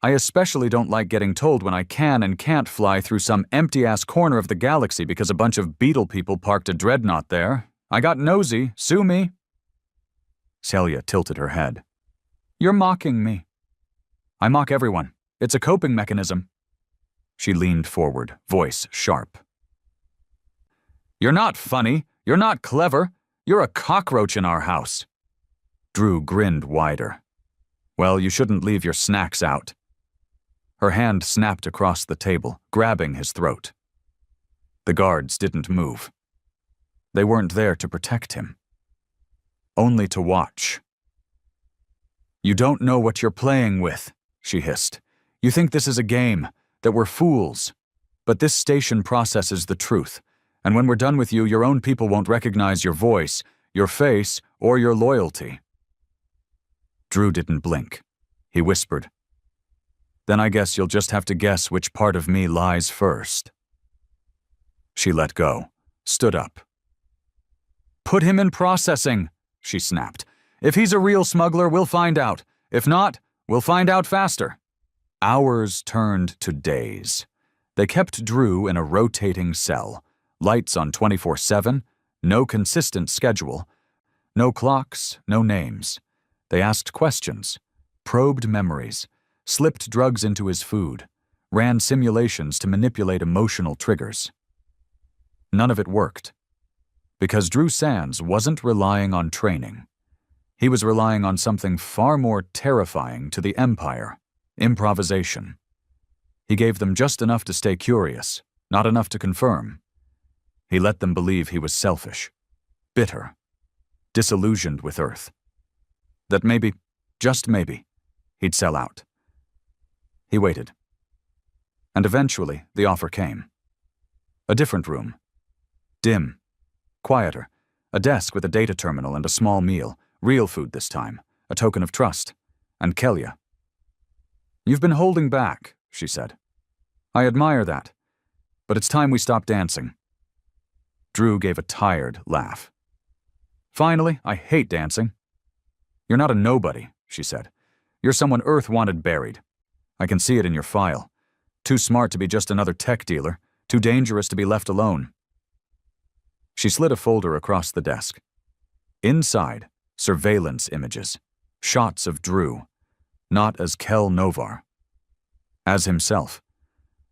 I especially don't like getting told when I can and can't fly through some empty-ass corner of the galaxy because a bunch of beetle people parked a dreadnought there. I got nosy. Sue me." Celia tilted her head. "You're mocking me." "I mock everyone. It's a coping mechanism." She leaned forward, voice sharp. "You're not funny. You're not clever. You're a cockroach in our house." Drew grinned wider. "Well, you shouldn't leave your snacks out." Her hand snapped across the table, grabbing his throat. The guards didn't move. They weren't there to protect him. Only to watch. "You don't know what you're playing with," she hissed. "You think this is a game, that we're fools. But this station processes the truth, and when we're done with you, your own people won't recognize your voice, your face, or your loyalty." Drew didn't blink. He whispered, "Then I guess you'll just have to guess which part of me lies first." She let go, stood up. "Put him in processing," she snapped. "If he's a real smuggler, we'll find out. If not, we'll find out faster." Hours turned to days. They kept Drew in a rotating cell, lights on 24/7, no consistent schedule, no clocks, no names. They asked questions, probed memories, slipped drugs into his food, ran simulations to manipulate emotional triggers. None of it worked, because Drew Sands wasn't relying on training. He was relying on something far more terrifying to the Empire: improvisation. He gave them just enough to stay curious, not enough to confirm. He let them believe he was selfish, bitter, disillusioned with Earth. That maybe, just maybe, he'd sell out. He waited. And eventually, the offer came. A different room. Dim. Quieter. A desk with a data terminal and a small meal. Real food this time. A token of trust. And Kelia. "You've been holding back," she said. "I admire that. But it's time we stop dancing." Drew gave a tired laugh. "Finally, I hate dancing." "You're not a nobody," she said. "You're someone Earth wanted buried. I can see it in your file. Too smart to be just another tech dealer. Too dangerous to be left alone." She slid a folder across the desk. Inside, surveillance images. Shots of Drew. Not as Kel Novar. As himself.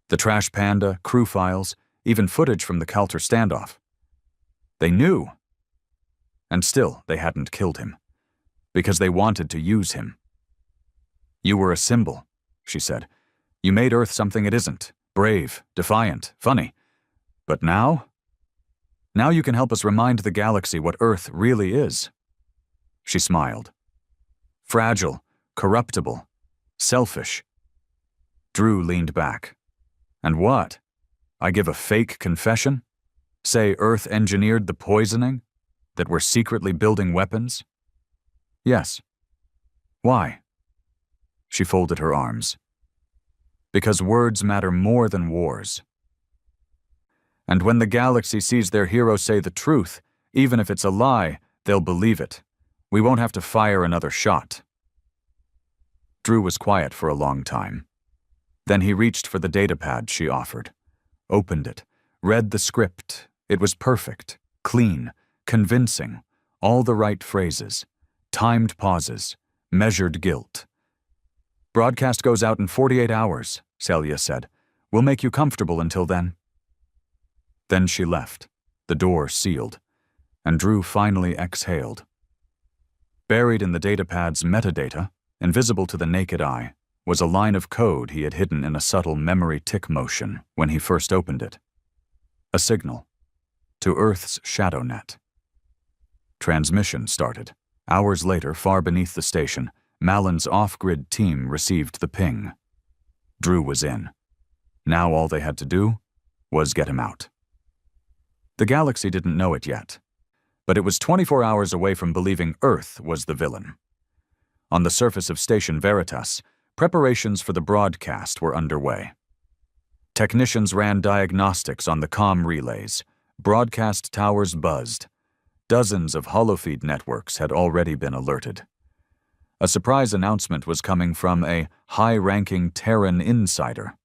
The trash panda, crew files, even footage from the Calter standoff. They knew. And still, they hadn't killed him. Because they wanted to use him. "You were a symbol," she said. "You made Earth something it isn't. Brave, defiant, funny. But now? Now you can help us remind the galaxy what Earth really is." She smiled. "Fragile, corruptible, selfish." Drew leaned back. "And what? I give a fake confession? Say Earth engineered the poisoning? That we're secretly building weapons?" "Yes." "Why?" She folded her arms. "Because words matter more than wars. And when the galaxy sees their hero say the truth, even if it's a lie, they'll believe it. We won't have to fire another shot." Drew was quiet for a long time. Then he reached for the datapad she offered, opened it, read the script. It was perfect, clean, convincing, all the right phrases, timed pauses, measured guilt. "Broadcast goes out in 48 hours, Celia said. "We'll make you comfortable until then." Then she left, the door sealed, and Drew finally exhaled. Buried in the datapad's metadata, invisible to the naked eye, was a line of code he had hidden in a subtle memory tick motion when he first opened it. A signal. To Earth's shadow net. Transmission started. Hours later, far beneath the station, Malin's off-grid team received the ping. Drew was in. Now all they had to do was get him out. The galaxy didn't know it yet, but it was 24 hours away from believing Earth was the villain. On the surface of Station Veritas, preparations for the broadcast were underway. Technicians ran diagnostics on the comm relays. Broadcast towers buzzed. Dozens of holofeed networks had already been alerted. A surprise announcement was coming from a high-ranking Terran insider.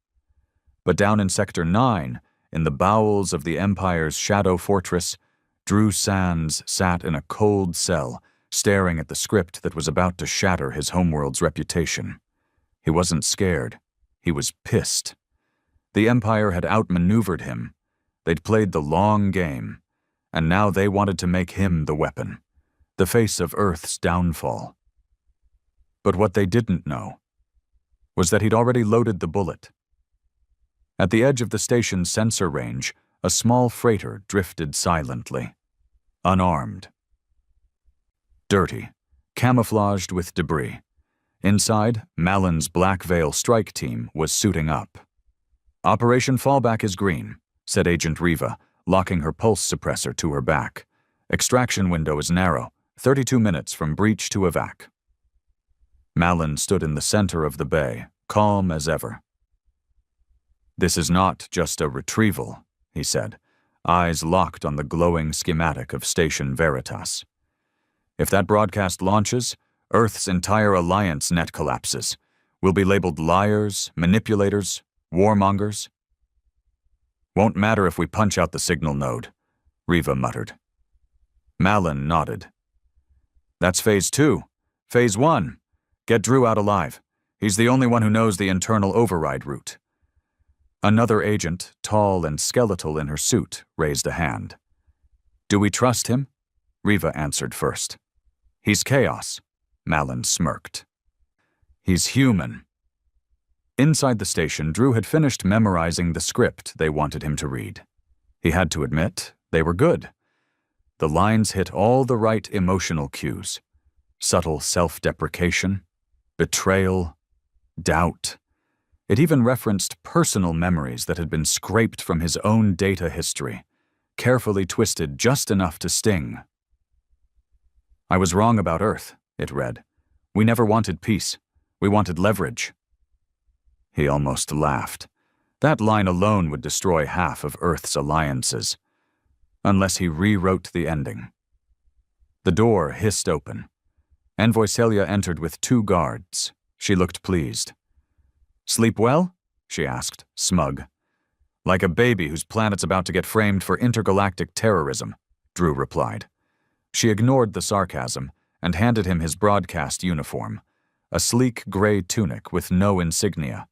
But down in Sector 9, in the bowels of the Empire's shadow fortress, Drew Sands sat in a cold cell, staring at the script that was about to shatter his homeworld's reputation. He wasn't scared. He was pissed. The Empire had outmaneuvered him. They'd played the long game, and now they wanted to make him the weapon, the face of Earth's downfall. But what they didn't know was that he'd already loaded the bullet. At the edge of the station's sensor range, a small freighter drifted silently, unarmed. Dirty, camouflaged with debris. Inside, Malon's Black Veil strike team was suiting up. "Operation Fallback is green," said Agent Riva, locking her pulse suppressor to her back. "Extraction window is narrow, 32 minutes from breach to evac." Malon stood in the center of the bay, calm as ever. "This is not just a retrieval," he said, eyes locked on the glowing schematic of Station Veritas. "If that broadcast launches, Earth's entire alliance net collapses. We'll be labeled liars, manipulators, warmongers." "Won't matter if we punch out the signal node," Riva muttered. Malon nodded. "That's Phase 2. Phase 1. Get Drew out alive. He's the only one who knows the internal override route." Another agent, tall and skeletal in her suit, raised a hand. "Do we trust him?" Riva answered first. "He's chaos," Malon smirked. "He's human." Inside the station, Drew had finished memorizing the script they wanted him to read. He had to admit, they were good. The lines hit all the right emotional cues. Subtle self-deprecation, betrayal, doubt. It even referenced personal memories that had been scraped from his own data history, carefully twisted just enough to sting. "I was wrong about Earth," it read. "We never wanted peace. We wanted leverage." He almost laughed. That line alone would destroy half of Earth's alliances, unless he rewrote the ending. The door hissed open. Envoy Celia entered with 2 guards. She looked pleased. "Sleep well?" she asked, smug. "Like a baby whose planet's about to get framed for intergalactic terrorism," Drew replied. She ignored the sarcasm and handed him his broadcast uniform, a sleek gray tunic with no insignia.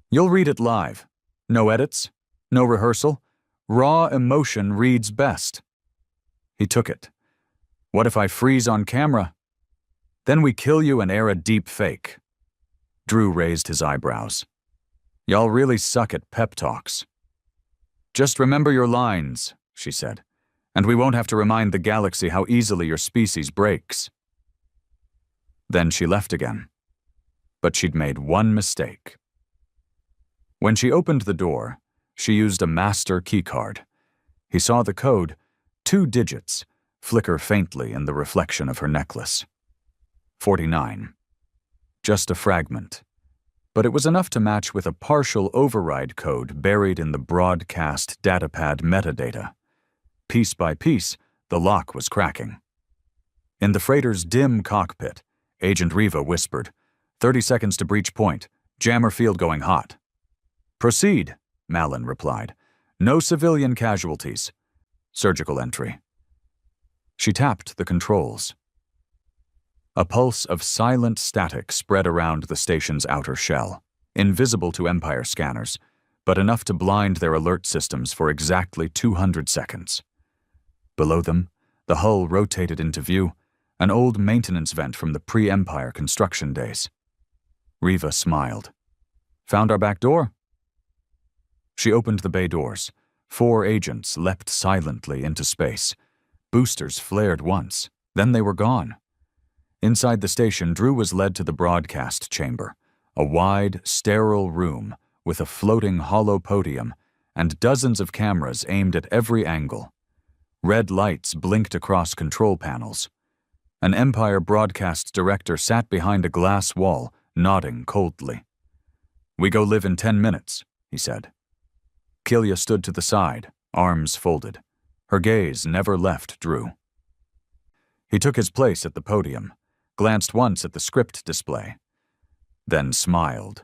"You'll read it live. No edits, no rehearsal. Raw emotion reads best." He took it. "What if I freeze on camera?" "Then we kill you and air a deep fake." Drew raised his eyebrows. "Y'all really suck at pep talks." "Just remember your lines," she said, "and we won't have to remind the galaxy how easily your species breaks." Then she left again. But she'd made one mistake. When she opened the door, she used a master keycard. He saw the code, 2 digits, flicker faintly in the reflection of her necklace. 49. Just a fragment. But it was enough to match with a partial override code buried in the broadcast datapad metadata. Piece by piece, the lock was cracking. In the freighter's dim cockpit, Agent Riva whispered, 30 seconds to breach point. Jammer field going hot." "Proceed," Malon replied. "No civilian casualties." Surgical entry. She tapped the controls. A pulse of silent static spread around the station's outer shell, invisible to Empire scanners, but enough to blind their alert systems for exactly 200 seconds. Below them, the hull rotated into view, an old maintenance vent from the pre-Empire construction days. Riva smiled. "Found our back door?" She opened the bay doors. 4 agents leapt silently into space. Boosters flared once, then they were gone. Inside the station, Drew was led to the broadcast chamber, a wide, sterile room with a floating hollow podium and dozens of cameras aimed at every angle. Red lights blinked across control panels. An Empire broadcast director sat behind a glass wall, nodding coldly. "We go live in 10 minutes," he said. Killia stood to the side, arms folded. Her gaze never left Drew. He took his place at the podium, glanced once at the script display, then smiled.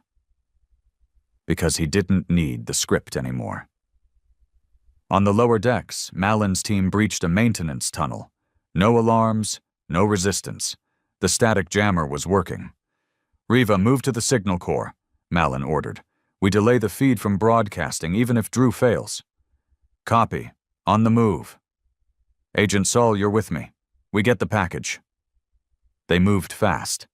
Because he didn't need the script anymore. On the lower decks, Malin's team breached a maintenance tunnel. No alarms, no resistance. The static jammer was working. "Riva, move to the signal core," Malin ordered. "We delay the feed from broadcasting even if Drew fails." "Copy. On the move." "Agent Saul, you're with me. We get the package." They moved fast,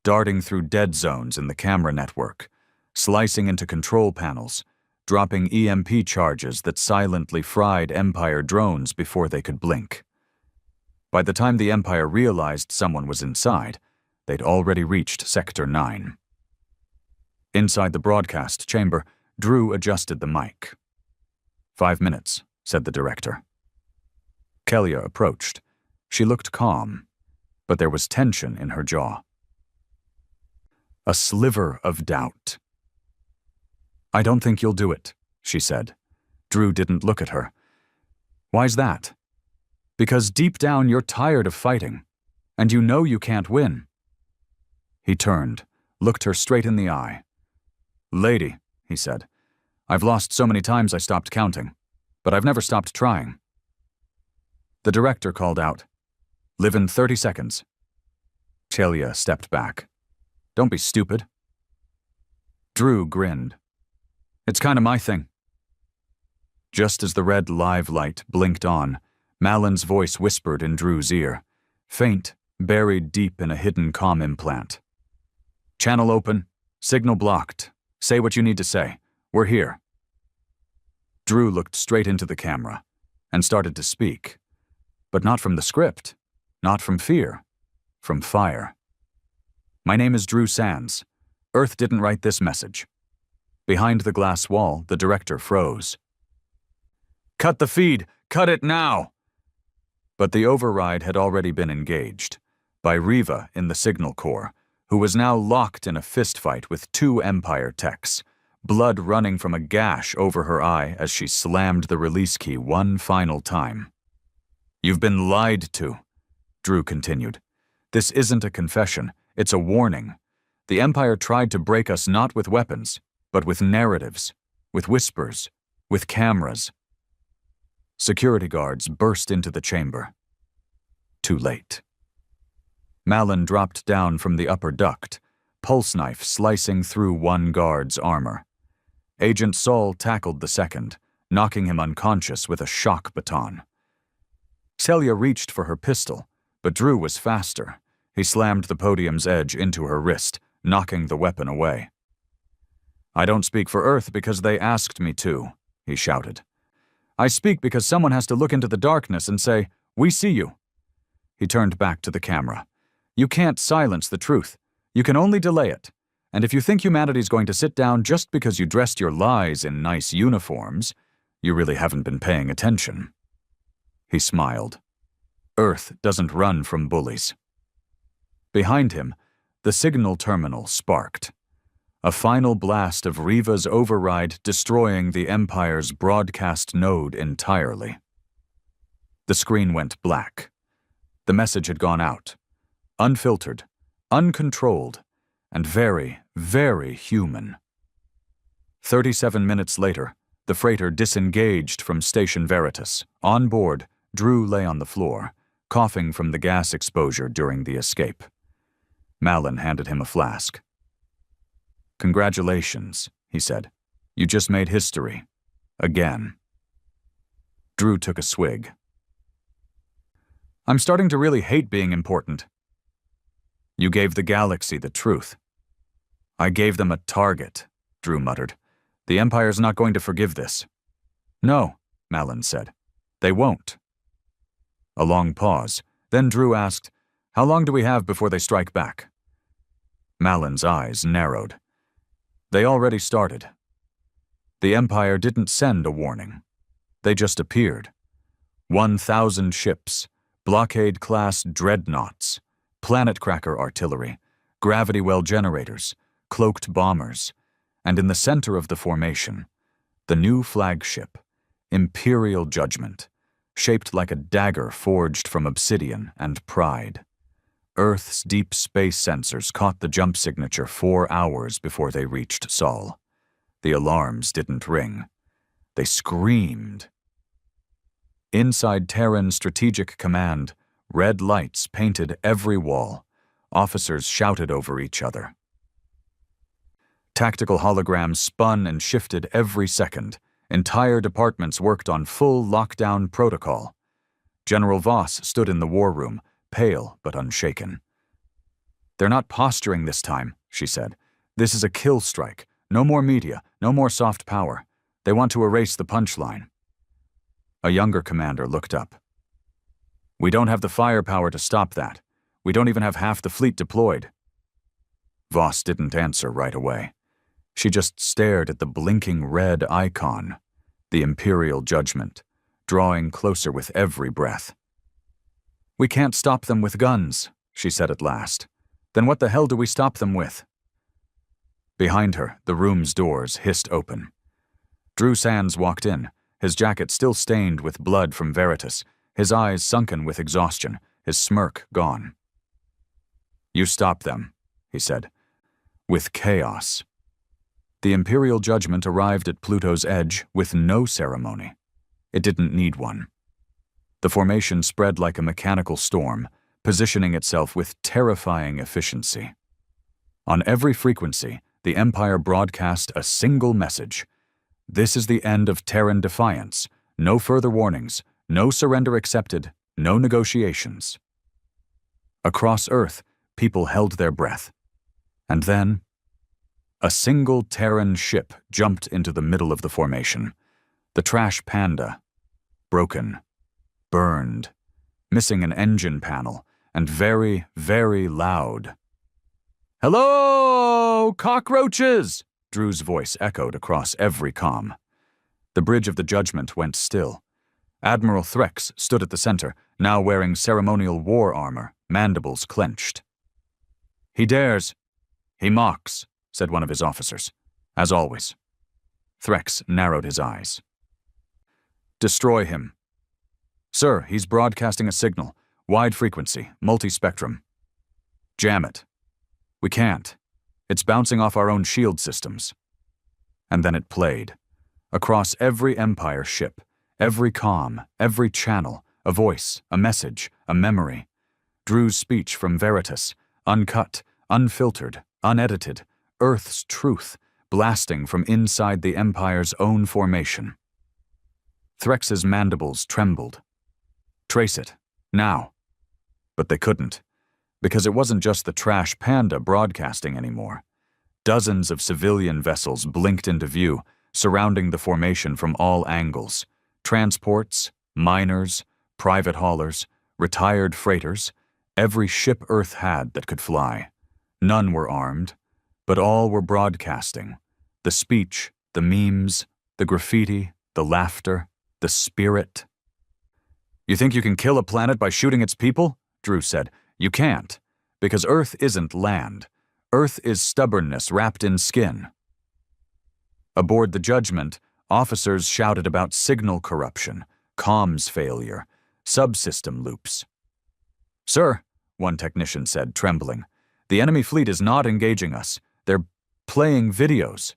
darting through dead zones in the camera network, slicing into control panels, dropping EMP charges that silently fried Empire drones before they could blink. By the time the Empire realized someone was inside, they'd already reached Sector 9. Inside the broadcast chamber, Drew adjusted the mic. 5 minutes, said the director. Kelia approached. She looked calm, but there was tension in her jaw. A sliver of doubt. "I don't think you'll do it," she said. Drew didn't look at her. "Why's that?" "Because deep down you're tired of fighting, and you know you can't win." He turned, looked her straight in the eye. "Lady," he said, "I've lost so many times I stopped counting, but I've never stopped trying." The director called out, "Live in 30 seconds." Kelia stepped back. "Don't be stupid." Drew grinned. "It's kind of my thing." Just as the red live light blinked on, Malin's voice whispered in Drew's ear, faint, buried deep in a hidden comm implant. "Channel open, signal blocked. Say what you need to say. We're here." Drew looked straight into the camera and started to speak, but not from the script, not from fear, from fire. "My name is Drew Sands. Earth didn't write this message." Behind the glass wall, the director froze. "Cut the feed! Cut it now!" But the override had already been engaged, by Riva in the signal core, who was now locked in a fistfight with 2 Empire techs, blood running from a gash over her eye as she slammed the release key one final time. "You've been lied to," Drew continued. "This isn't a confession, it's a warning. The Empire tried to break us not with weapons, but with narratives, with whispers, with cameras." Security guards burst into the chamber. Too late. Malin dropped down from the upper duct, pulse knife slicing through one guard's armor. Agent Saul tackled the second, knocking him unconscious with a shock baton. Celia reached for her pistol, but Drew was faster. He slammed the podium's edge into her wrist, knocking the weapon away. "I don't speak for Earth because they asked me to," he shouted. "I speak because someone has to look into the darkness and say, 'We see you.'" He turned back to the camera. "You can't silence the truth. You can only delay it. And if you think humanity's going to sit down just because you dressed your lies in nice uniforms, you really haven't been paying attention." He smiled. Earth doesn't run from bullies. Behind him, the signal terminal sparked. A final blast of Riva's override destroying the Empire's broadcast node entirely. The screen went black. The message had gone out. Unfiltered, uncontrolled, and very, very human. 37 minutes later, the freighter disengaged from Station Veritas. On board, Drew lay on the floor, coughing from the gas exposure during the escape. Malin handed him a flask. "Congratulations," he said. "You just made history. Again." Drew took a swig. "I'm starting to really hate being important." "You gave the galaxy the truth." "I gave them a target," Drew muttered. "The Empire's not going to forgive this." "No," Malin said. "They won't." A long pause. Then Drew asked, "How long do we have before they strike back?" Malin's eyes narrowed. They already started. The Empire didn't send a warning. They just appeared. 1,000 ships, blockade-class dreadnoughts, planet-cracker artillery, gravity well generators, cloaked bombers, and in the center of the formation, the new flagship, Imperial Judgment, shaped like a dagger forged from obsidian and pride. Earth's deep space sensors caught the jump signature 4 hours before they reached Sol. The alarms didn't ring. They screamed. Inside Terran Strategic Command, red lights painted every wall. Officers shouted over each other. Tactical holograms spun and shifted every second. Entire departments worked on full lockdown protocol. General Voss stood in the war room, pale but unshaken. "They're not posturing this time," she said. "This is a kill strike. No more media, no more soft power. They want to erase the punchline." A younger commander looked up. "We don't have the firepower to stop that. We don't even have half the fleet deployed." Voss didn't answer right away. She just stared at the blinking red icon, the Imperial Judgment, drawing closer with every breath. "We can't stop them with guns," she said at last. "Then what the hell do we stop them with?" Behind her, the room's doors hissed open. Drew Sands walked in, his jacket still stained with blood from Veritas, his eyes sunken with exhaustion, his smirk gone. "You stop them," he said. "With chaos." The Imperial Judgment arrived at Pluto's edge with no ceremony. It didn't need one. The formation spread like a mechanical storm, positioning itself with terrifying efficiency. On every frequency, the Empire broadcast a single message. This is the end of Terran defiance. No further warnings, no surrender accepted, no negotiations. Across Earth, people held their breath. And then, a single Terran ship jumped into the middle of the formation. The Trash Panda. Broken. Burned. Missing an engine panel. And very, very loud. "Hello, cockroaches!" Drew's voice echoed across every comm. The bridge of the Judgment went still. Admiral Threx stood at the center, now wearing ceremonial war armor, mandibles clenched. "He dares. He mocks," said one of his officers. "As always." Threx narrowed his eyes. "Destroy him." "Sir, he's broadcasting a signal. Wide frequency, multi-spectrum." "Jam it." "We can't. It's bouncing off our own shield systems." And then it played. Across every Empire ship, every comm, every channel, a voice, a message, a memory. Drew's speech from Veritas, uncut, unfiltered, unedited, Earth's truth, blasting from inside the Empire's own formation. Threx's mandibles trembled. Trace it. Now. But they couldn't. Because it wasn't just the Trash Panda broadcasting anymore. Dozens of civilian vessels blinked into view, surrounding the formation from all angles. Transports, miners, private haulers, retired freighters, every ship Earth had that could fly. None were armed, but all were broadcasting. The speech, the memes, the graffiti, the laughter, the spirit. "You think you can kill a planet by shooting its people?" Drew said. "You can't, because Earth isn't land. Earth is stubbornness wrapped in skin." Aboard the Judgment, officers shouted about signal corruption, comms failure, subsystem loops. "Sir," one technician said, trembling, "the enemy fleet is not engaging us. They're playing videos."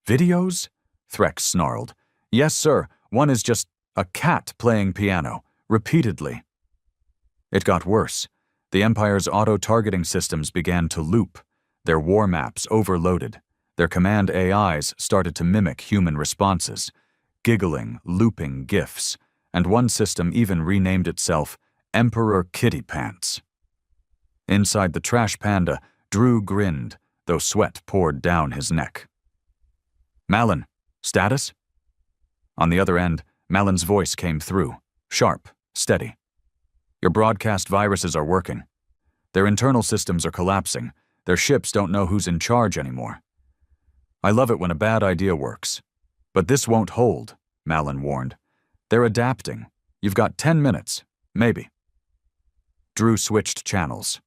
"Videos?" Threx snarled. "Yes, sir. One is just a cat playing piano, repeatedly." It got worse. The Empire's auto-targeting systems began to loop, their war maps overloaded. Their command AIs started to mimic human responses, giggling, looping GIFs, and one system even renamed itself Emperor Kitty Pants. Inside the Trash Panda, Drew grinned, though sweat poured down his neck. "Malin, status?" On the other end, Malin's voice came through, sharp, steady. "Your broadcast viruses are working. Their internal systems are collapsing. Their ships don't know who's in charge anymore. I love it when a bad idea works. But this won't hold," Malin warned. "They're adapting. You've got 10 minutes, maybe." Drew switched channels.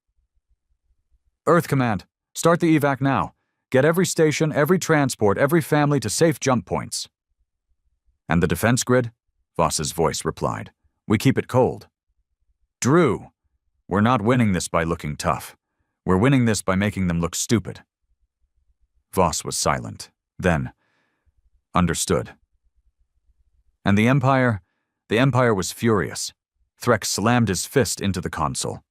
"Earth Command, start the evac now. Get every station, every transport, every family to safe jump points." "And the defense grid?" Voss's voice replied. "We keep it cold." "Drew!" We're not winning this by looking tough. We're winning this by making them look stupid. Voss was silent. Then, understood. And the Empire was furious. Threck slammed his fist into the console.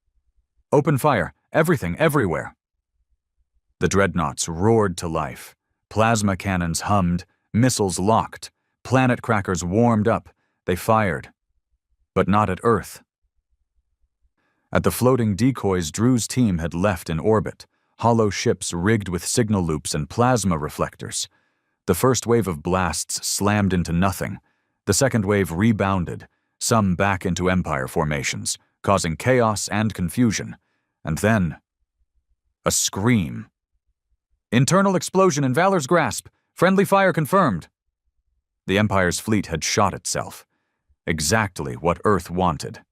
Open fire, everything, everywhere. The dreadnoughts roared to life. Plasma cannons hummed, missiles locked, planet crackers warmed up. They fired. But not at Earth. At the floating decoys Drew's team had left in orbit, hollow ships rigged with signal loops and plasma reflectors. The first wave of blasts slammed into nothing. The second wave rebounded, some back into Empire formations, causing chaos and confusion. And then, a scream. Internal explosion in Valor's grasp. Friendly fire confirmed. The Empire's fleet had shot itself. Exactly what Earth wanted.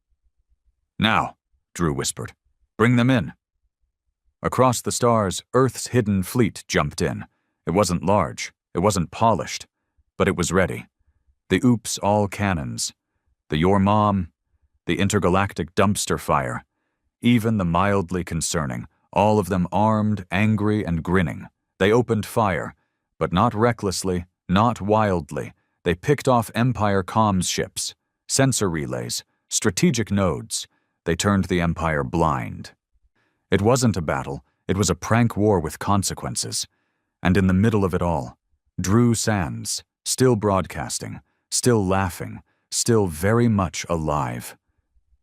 Now, Drew whispered, bring them in. Across the stars, Earth's hidden fleet jumped in. It wasn't large, it wasn't polished, but it was ready. The Oops all cannons, the Your Mom, the intergalactic dumpster fire, even the mildly concerning, all of them armed, angry, and grinning. They opened fire, but not recklessly, not wildly. They picked off Empire comms ships, sensor relays, strategic nodes. They turned the Empire blind. It wasn't a battle, it was a prank war with consequences. And in the middle of it all, Drew Sands, still broadcasting, still laughing, still very much alive.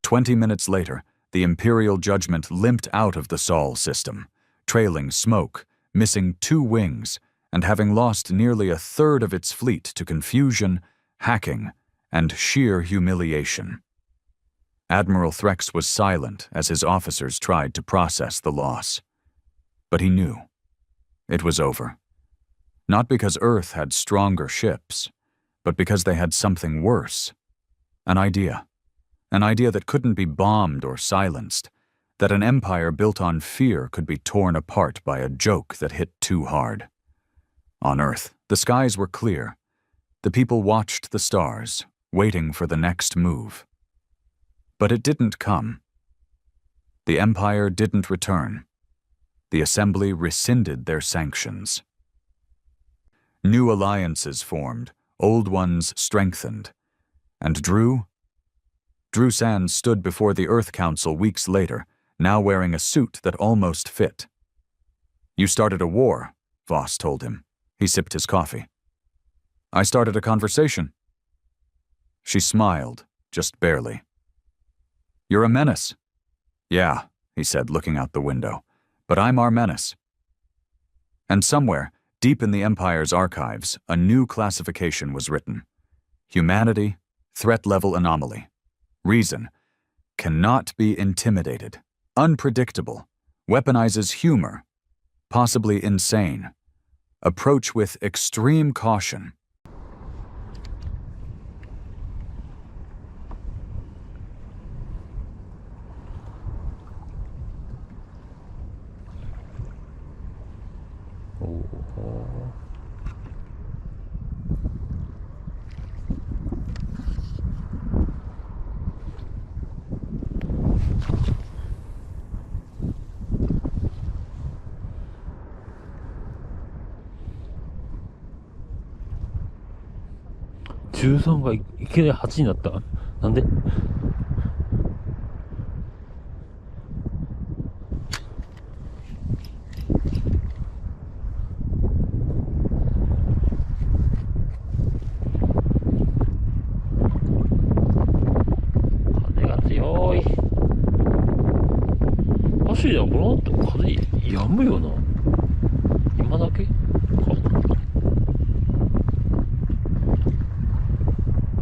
20 minutes later, the Imperial Judgment limped out of the Sol system, trailing smoke, missing 2 wings, and having lost nearly a third of its fleet to confusion, hacking, and sheer humiliation. Admiral Threx was silent as his officers tried to process the loss. But he knew. It was over. Not because Earth had stronger ships, but because they had something worse. An idea. An idea that couldn't be bombed or silenced. That an empire built on fear could be torn apart by a joke that hit too hard. On Earth, the skies were clear. The people watched the stars, waiting for the next move. But it didn't come. The Empire didn't return. The Assembly rescinded their sanctions. New alliances formed, old ones strengthened. And Drew Sands stood before the Earth Council weeks later, now wearing a suit that almost fit. You started a war, Voss told him. He sipped his coffee. I started a conversation. She smiled, just barely. You're a menace. Yeah, he said, looking out the window. But I'm our menace. And somewhere, deep in the Empire's archives, a new classification was written. Humanity, threat level anomaly. Reason, cannot be intimidated. Unpredictable. Weaponizes humor. Possibly insane. Approach with extreme caution.13がいきなり8になった。なんで？風が強い。走りだ、この後風やむよな。